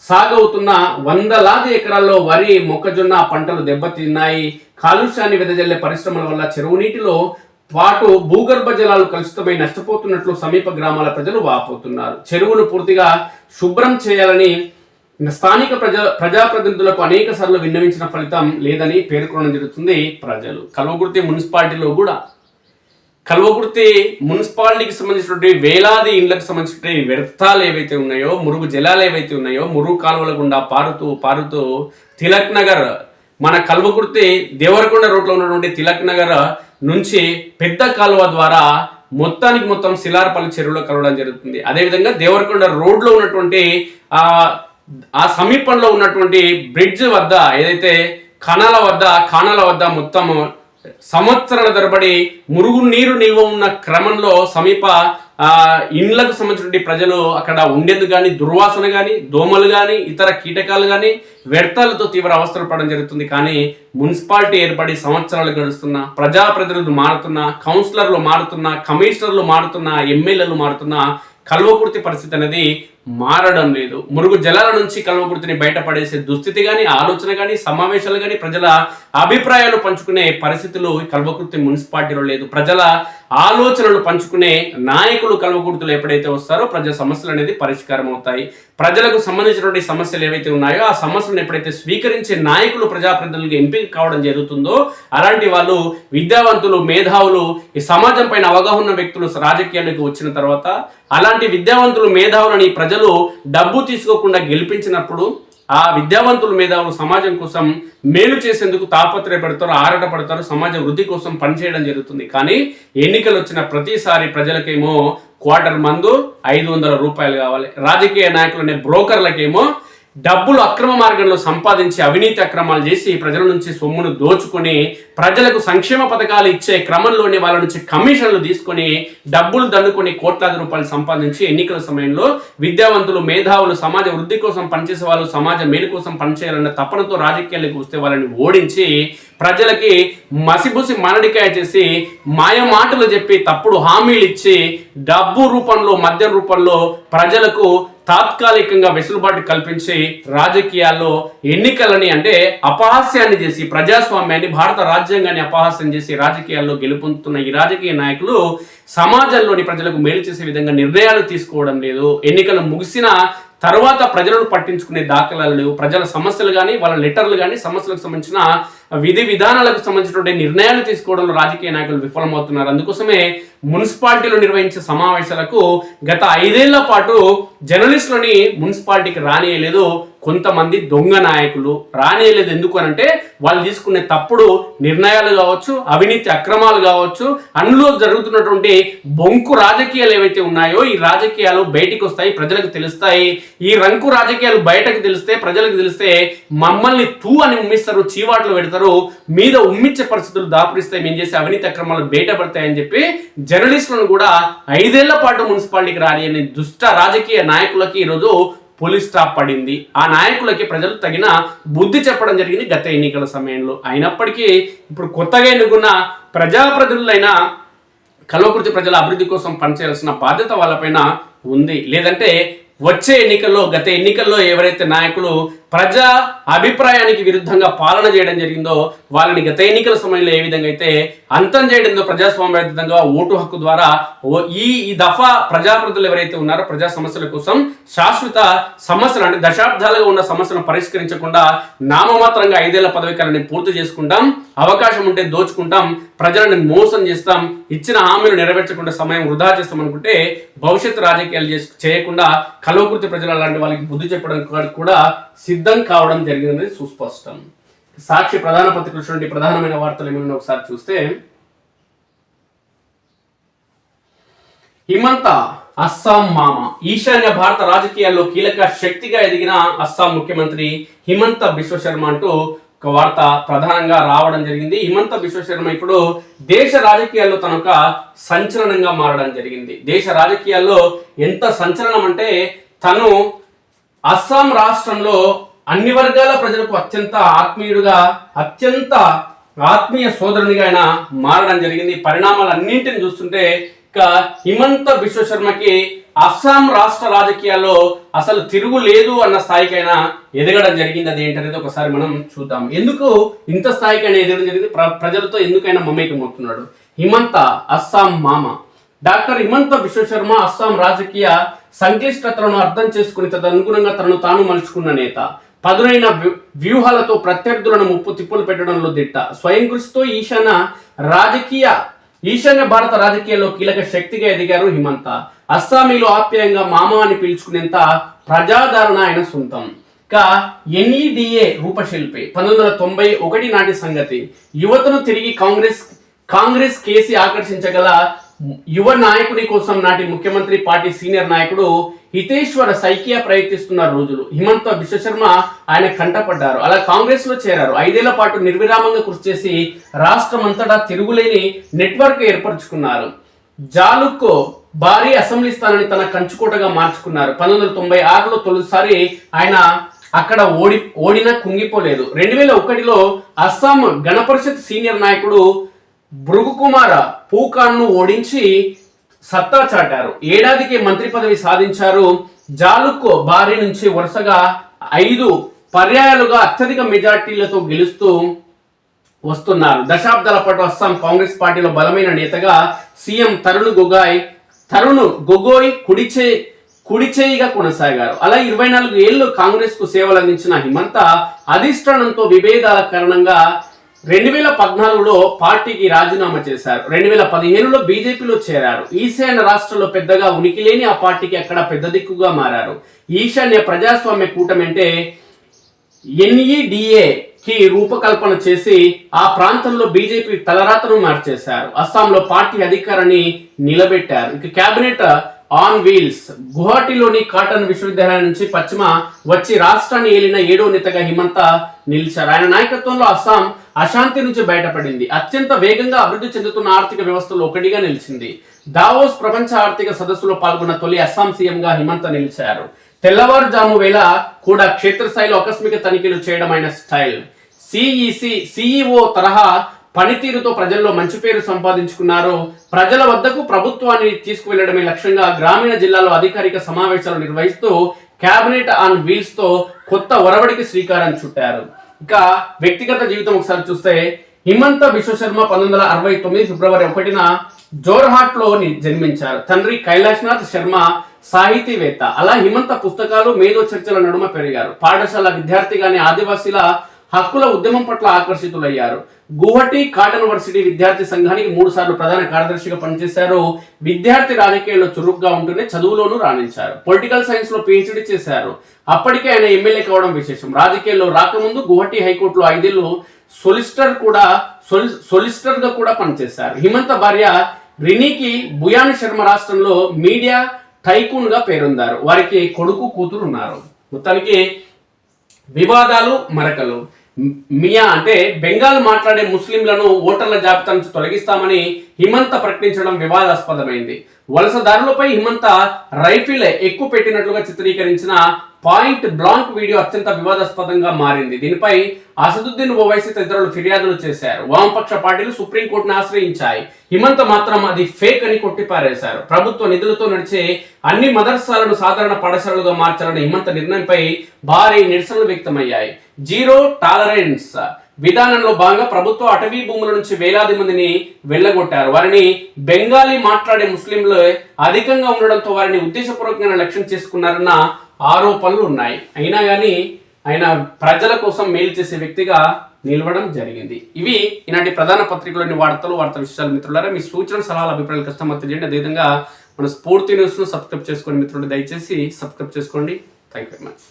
సాగవుతున్న 100లాది ఎకరాల్లో వరి, మొక్కజొన్న పంటలు దెబ్బతిన్నాయి. కాలుష్యాన్ని వెదజల్లే పరిశ్రమల వల్ల చెరువు నీటిలో పాటు భూగర్భ జలాలు కలుషితమై నష్టపోతున్నట్లు సమీప గ్రామాల ప్రజలు వాపోతున్నారు. చెరువును పూర్తిగా శుభ్రం చేయాలని స్థానిక ప్రజాప్రతినిధులకు అనేక సార్లు విన్నవించిన ఫలితం లేదని పేర్కొనడం జరుగుతుంది ప్రజలు. కల్వకుర్తి మున్సిపాలిటీలో కూడా మున్సిపాలిటీకి సంబంధించినటువంటి వేలాది ఇండ్లకు సంబంధించిన వ్యర్థాలు ఏవైతే ఉన్నాయో, మురుగు జలాలు ఏవైతే ఉన్నాయో, మురుగు కాలువల గుండా పారుతూ తిలక్ నగర్, మన కల్వకుర్తి దేవరకొండ రోడ్లో ఉన్నటువంటి తిలక్ నగర్ నుంచి పెద్ద కాలువ ద్వారా మొత్తం శిలార్పల్లి చెరువులో కలవడం జరుగుతుంది. అదేవిధంగా దేవరకొండ రోడ్లో ఉన్నటువంటి ఆ సమీపంలో ఉన్నటువంటి బ్రిడ్జ్ వద్ద, ఏదైతే ఖానాల వద్ద మొత్తం సంవత్సరాల తరబడి మురుగు నీరు నిల్వ ఉన్న క్రమంలో సమీప ఇండ్లకు సంబంధించిన ప్రజలు అక్కడ ఉండేందుకు కానీ, దుర్వాసన కానీ, దోమలు కానీ, ఇతర కీటకాలు కానీ, వ్యర్థాలతో తీవ్ర అవస్థలు పడడం జరుగుతుంది. కానీ మున్సిపాలిటీ ఏర్పడి సంవత్సరాలు గడుస్తున్నా, ప్రజాప్రతినిధులు మారుతున్నా, కౌన్సిలర్లు మారుతున్నా, కమిషనర్లు మారుతున్నా, ఎమ్మెల్యేలు మారుతున్నా, కల్వకుర్తి పరిస్థితి అనేది మారడం లేదు. మురుగు జలాల నుంచి కల్వకుర్తిని బయటపడేసే దుస్థితి కానీ, ఆలోచన కానీ, సమావేశాలు కానీ, ప్రజల అభిప్రాయాలు పంచుకునే పరిస్థితులు కల్వకుర్తి మున్సిపాలిటీలో లేదు. ప్రజల ఆలోచనలు పంచుకునే నాయకులు కల్వకుర్తిలో ఎప్పుడైతే వస్తారో ప్రజల సమస్యలు అనేది పరిష్కారం అవుతాయి. ప్రజలకు సంబంధించినటువంటి సమస్యలు ఏవైతే ఉన్నాయో ఆ సమస్యలను ఎప్పుడైతే స్వీకరించే నాయకులు ప్రజాప్రతినిధులకు ఎంపిక కావడం జరుగుతుందో, అలాంటి వాళ్ళు విద్యావంతులు, మేధావులు, ఈ సమాజం పైన అవగాహన వ్యక్తులు రాజకీయాలకు వచ్చిన తర్వాత అలాంటి విద్యావంతులు, మేధావులని ప్రజలు డబ్బు తీసుకోకుండా గెలిపించినప్పుడు ఆ విద్యావంతుల మేధావులు సమాజం కోసం మేలు చేసేందుకు తాపత్రయపడతారు, ఆరాటపడతారు, సమాజ వృద్ధి కోసం పనిచేయడం జరుగుతుంది. కానీ ఎన్నికలు వచ్చిన ప్రతిసారి ప్రజలకేమో క్వార్టర్ మందు 500 రూపాయలు కావాలి. రాజకీయ నాయకులనే బ్రోకర్లకేమో డబ్బులు అక్రమ మార్గంలో సంపాదించి అవినీతి అక్రమాలు చేసి ప్రజల నుంచి సొమ్మును దోచుకొని ప్రజలకు సంక్షేమ పథకాలు ఇచ్చే క్రమంలోనే వాళ్ళ నుంచి కమిషన్లు తీసుకొని డబ్బులు దండుకొని కోట్లాది రూపాయలు సంపాదించి ఎన్నికల సమయంలో విద్యావంతులు, మేధావులు, సమాజ వృద్ధి కోసం పనిచేసే వాళ్ళు సమాజ మేలు కోసం పనిచేయాలన్న తపనతో రాజకీయాలకు వస్తే వాళ్ళని ఓడించి ప్రజలకి మసిబుసి మనడికాయ చేసి మాయ మాటలు చెప్పి తప్పుడు హామీలు ఇచ్చి డబ్బు రూపంలో, మద్యం రూపంలో ప్రజలకు తాత్కాలికంగా వెసులుబాటు కల్పించి రాజకీయాల్లో ఎన్నికలని అంటే అపహాస్యాన్ని చేసి ప్రజాస్వామ్యాన్ని, భారత రాజ్యాంగాన్ని అపహాస్యం చేసి రాజకీయాల్లో గెలుపొందుతున్న ఈ రాజకీయ నాయకులు సమాజంలోని ప్రజలకు మేలు చేసే విధంగా నిర్ణయాలు తీసుకోవడం లేదు. ఎన్నికలు ముగిసిన తర్వాత ప్రజలను పట్టించుకునే దాఖలాలు లేవు. ప్రజల సమస్యలు కానీ, వాళ్ళ లెటర్లు కానీ, సమస్యలకు సంబంధించిన విధి విధానాలకు సంబంధించినటువంటి నిర్ణయాలు తీసుకోవడంలో రాజకీయ నాయకులు విఫలమవుతున్నారు. అందుకోసమే మున్సిపాలిటీలో నిర్వహించే సమావేశాలకు గత 5 ఏళ్ల పాటు జర్నలిస్టులని మున్సిపాలిటీకి రానియలేదు. కొంతమంది దొంగ నాయకులు రానియలేదు. ఎందుకు అనంటే వాళ్ళు తీసుకునే తప్పుడు నిర్ణయాలు కావచ్చు, అవినీతి అక్రమాలు కావచ్చు, అందులో జరుగుతున్నటువంటి బొంకు రాజకీయాలు ఏవైతే ఉన్నాయో ఈ రాజకీయాలు బయటికి వస్తాయి, ప్రజలకు తెలుస్తాయి. ఈ రంకు రాజకీయాలు బయటకు తెలిస్తే, ప్రజలకు తెలిస్తే మమ్మల్ని తూ అని ఉమ్మిస్తారు, చీవాట్లు పెడతారు, మీద ఉమ్మించే పరిస్థితులు దాపురిస్తాయి, మేము చేసే అవినీతి అక్రమాలు బయటపడతాయని చెప్పి జర్నలిస్టులను కూడా 5 ఏళ్ల పాటు మున్సిపాలిటీకి రాని దుష్ట రాజకీయ నాయకులకి ఈరోజు పోలీస్ స్టాప్ పడింది. ఆ నాయకులకి ప్రజలు తగిన బుద్ధి చెప్పడం జరిగింది గత ఎన్నికల సమయంలో. అయినప్పటికీ ఇప్పుడు కొత్తగా ఎన్నుకున్న ప్రజాప్రతినిధులైన కల్వకుర్తి ప్రజల అభివృద్ధి కోసం పనిచేయాల్సిన బాధ్యత వాళ్ళపైన ఉంది. లేదంటే వచ్చే ఎన్నికల్లో, గత ఎన్నికల్లో ఎవరైతే నాయకులు ప్రజా అభిప్రాయానికి విరుద్ధంగా పాలన చేయడం జరిగిందో వాళ్ళని గత ఎన్నికల సమయంలో ఏ విధంగా అయితే అంతం చేయడంతో ప్రజాస్వామ్యబద్ధంగా ఓటు హక్కు ద్వారా ఈ దఫా ప్రజాప్రతినిధులు ఎవరైతే ఉన్నారో ప్రజా సమస్యల కోసం శాశ్వత సమస్యలు అంటే దశాబ్దాలుగా ఉన్న సమస్యలను పరిష్కరించకుండా నామమాత్రంగా 5 ఏళ్ల పదవి కాలాన్ని పూర్తి చేసుకుంటాం, అవకాశం ఉంటే దోచుకుంటాం, ప్రజలను మోసం చేస్తాం, ఇచ్చిన హామీలు నెరవేర్చకుండా సమయం వృధా చేస్తాం అనుకుంటే భవిష్యత్తు రాజకీయాలు చేయకుండా కల్వకుర్తి ప్రజలు అలాంటి వాళ్ళకి బుద్ధి చెప్పడం కూడా సిద్ధం కావడం జరిగిందనేది సుస్పష్టం. సాక్షి ప్రధాన పత్రికలు ప్రధానమైన వార్తలు ఏమైనా ఒకసారి చూస్తే, హిమంత అస్సాం మామ. ఈశాన్య భారత రాజకీయాల్లో కీలక శక్తిగా ఎదిగిన అస్సాం ముఖ్యమంత్రి హిమంత బిశ్వ శర్మ అంటూ ఒక వార్త ప్రధానంగా రావడం జరిగింది. హిమంత బిశ్వ శర్మ ఇప్పుడు దేశ రాజకీయాల్లో తనొక సంచలనంగా మారడం జరిగింది. దేశ రాజకీయాల్లో ఎంత సంచలనం అంటే తను అస్సాం రాష్ట్రంలో అన్ని వర్గాల ప్రజలకు అత్యంత ఆత్మీయ సోదరునిగా ఆయన మారడం జరిగింది. పరిణామాలన్నింటిని చూస్తుంటే ఇక హిమంత బిశ్వ శర్మకి అస్సాం రాష్ట్ర రాజకీయాల్లో అసలు తిరుగు లేదు అన్న స్థాయికైనా ఎదగడం జరిగింది. అది ఏంటనేది ఒకసారి మనం చూద్దాం. ఎందుకు ఇంత స్థాయికైనా ఎదగడం జరిగింది, ప్రజలతో ఎందుకైనా మమేకమవుతున్నాడు హిమంత అస్సాం మామ. డాక్టర్ హిమంత బిశ్వ శర్మ అస్సాం రాజకీయ సంక్లిష్టతలను అర్థం చేసుకుని తదనుగుణంగా తనను తాను మలుచుకున్న నేత. పదునైన వ్యూహాలతో ప్రత్యర్థులను ముప్పు తిప్పులు పెట్టడంలో దిట్ట. స్వయం కృషితో ఈశాన్య భారత రాజకీయాల్లో కీలక శక్తిగా ఎదిగారు హిమంత. అస్సామీలో ఆప్యాయంగా మామ అని పిలుచుకునేంత ప్రజాదరణ ఆయన సొంతం. ఎన్ఈడిఏ రూపశిల్పి 1991 నాటి సంగతి. యువతను తిరిగి కాంగ్రెస్ కేసి ఆకర్షించగల యువ నాయకుడి కోసం నాటి ముఖ్యమంత్రి పార్టీ సీనియర్ నాయకుడు హితేశ్వర సైకియా ప్రయత్నిస్తున్న రోజులు. హిమంత బిశ్వ శర్మ ఆయన కంటపడ్డారు. అలా కాంగ్రెస్ లో చేరారు. 5 ఏళ్ల పాటు నిర్విరామంగా కృషి చేసి రాష్ట్రమంతటా తిరుగులేని నెట్వర్క్ ఏర్పరచుకున్నారు. జాలుక్కో భారీ అసెంబ్లీ స్థానాన్ని తన కంచుకోటగా మార్చుకున్నారు. 1996లో తొలిసారి ఆయన అక్కడ ఓడినా కుంగిపోలేదు. 2001లో అస్సాం గణపరిషత్ సీనియర్ నాయకుడు భృగుకుమార పూకాన్ను ఓడించి సత్తా చాటారు. ఏడాదికి మంత్రి పదవి సాధించారు. జాలుక్కో భారీ నుంచి వరుసగా 5 పర్యాయాలుగా అత్యధిక మెజార్టీలతో గెలుస్తూ వస్తున్నారు. దశాబ్దాల పాటు అస్సాం కాంగ్రెస్ పార్టీలో బలమైన నేతగా సీఎం తరుణ్ గొగోయ్ కుడిచేయిగా కొనసాగారు. అలా 24 ఏళ్లు కాంగ్రెస్ కు సేవలు అందించిన హిమంత అధిష్టానంతో విభేదాల కారణంగా 2014లో పార్టీకి రాజీనామా చేశారు. 2015లో బీజేపీలో చేరారు. ఈశాన్య రాష్ట్రంలో పెద్దగా ఉనికి లేని ఆ పార్టీకి అక్కడ పెద్ద దిక్కుగా మారారు. ఈశాన్య ప్రజాస్వామ్య కూటమి అంటే NEDA కి రూపకల్పన చేసి ఆ ప్రాంతంలో బీజేపీ తలరాతను మార్చేశారు. అస్సాంలో పార్టీ అధికారాన్ని నిలబెట్టారు. ఇక కేబినెట్ ఆన్ వీల్స్. గువాహటిలోని కాటన్ విశ్వవిద్యాలయం నుంచి పశ్చిమ వచ్చి రాష్ట్రాన్ని ఏలిన 7వ నేతగా హిమంత నిలిచారు. ఆయన నాయకత్వంలో అస్సాం అశాంతి నుంచి బయటపడింది. అత్యంత వేగంగా అభివృద్ధి చెందుతున్న ఆర్థిక వ్యవస్థలో ఒకటిగా నిలిచింది. దావోస్ ప్రపంచ ఆర్థిక సదస్సులో పాల్గొన్న తొలి అస్సాం సీఎంగా హిమంత నిలిచారు. తెల్లవారుజాము వేళ కూడా క్షేత్రస్థాయిలో ఆకస్మిక తనిఖీలు చేయడం ఆయన స్టైల్. సిఈఓ తరహా పనితీరుతో ప్రజల్లో మంచి పేరు సంపాదించుకున్నారు. ప్రజల వద్దకు ప్రభుత్వాన్ని తీసుకువెళ్లడమే లక్ష్యంగా గ్రామీణ జిల్లాలో అధికారిక సమావేశాలు నిర్వహిస్తూ కేబినెట్ ఆన్ వీల్స్ తో కొత్త ఒరవడికి శ్రీకారం చుట్టారు. ఇక వ్యక్తిగత జీవితం ఒకసారి చూస్తే హిమంత బిశ్వశర్మ 1969 ఫిబ్రవరి 1న జోర్హాట్ లో జన్మించారు. తండ్రి కైలాష్నాథ్ శర్మ సాహితీవేత్త. అలా హిమంత పుస్తకాలు మేధో చర్చల నడుమ పెరిగారు. పాఠశాల విద్యార్థిగానే ఆదివాసీల హక్కుల ఉద్యమం పట్ల ఆకర్షితులయ్యారు. గువాహటి కాటన్ వర్సిటీ విద్యార్థి సంఘానికి 3 సార్లు ప్రధాన కార్యదర్శిగా పనిచేశారు. విద్యార్థి రాజకీయాల్లో చురుగ్గా ఉంటూనే చదువులోనూ రాణించారు. పొలిటికల్ సైన్స్ లో PhD చేశారు. అప్పటికే ఆయన ఎమ్మెల్యే కావడం విశేషం. రాజకీయాల్లో రాకముందు గువాహటి హైకోర్టులో 5 ఏళ్లు సొలిసిటర్ గా కూడా పనిచేశారు. హిమంత భార్య రినీకి బుయాన్ శర్మ రాష్ట్రంలో మీడియా టైకూన్ గా పేరొందారు. వారికి కొడుకు కూతురు ఉన్నారు. మొత్తానికి వివాదాలు మరకలు. మియా అంటే బెంగాల్ మాట్లాడే ముస్లింలను ఓటర్ల జాబితా నుంచి తొలగిస్తామని హిమంత ప్రకటించడం వివాదాస్పదమైంది. వలసదారులపై హిమంత రైఫిల్ ఎక్కువ పెట్టినట్లుగా చిత్రీకరించిన పాయింట్ బ్లాంక్ వీడియో అత్యంత వివాదాస్పదంగా మారింది. దీనిపై అసదుద్దీన్ ఓవైసీ తదితరులు ఫిర్యాదులు చేశారు. వామపక్ష పార్టీలు సుప్రీంకోర్టును ఆశ్రయించాయి. హిమంత మాత్రం అది ఫేక్ అని కొట్టిపారేశారు. ప్రభుత్వ నిధులతో నడిచే అన్ని మదర్సాలను సాధారణ పాఠశాలలుగా మార్చాలనే హిమంత నిర్ణయంపై భారీ నిరసనలు వ్యక్తమయ్యాయి. జీరో టాలరెన్స్ విధానంలో భాగంగా ప్రభుత్వ అటవీ భూముల నుంచి వేలాది మందిని వెళ్ళగొట్టారు. వారిని బెంగాలీ మాట్లాడే ముస్లింలు అధికంగా ఉండడంతో వారిని ఉద్దేశపూర్వకంగా లక్ష్యం చేసుకున్నారన్న ఆరోపణలు ఉన్నాయి. అయినా కానీ ఆయన ప్రజల కోసం మేలు చేసే వ్యక్తిగా నిలవడం జరిగింది. ఇవి ఈనాటి ప్రధాన పత్రికలోని వార్తా విశేషాలు. మిత్రులారా, మీ సూచన సలహాలు అభిప్రాయాలు కష్టం చేయండి. అదేవిధంగా మన స్ఫూర్తి న్యూస్ను సబ్స్క్రైబ్ చేసుకోండి మిత్రులు. దయచేసి సబ్స్క్రైబ్ చేసుకోండి. Thank you very much.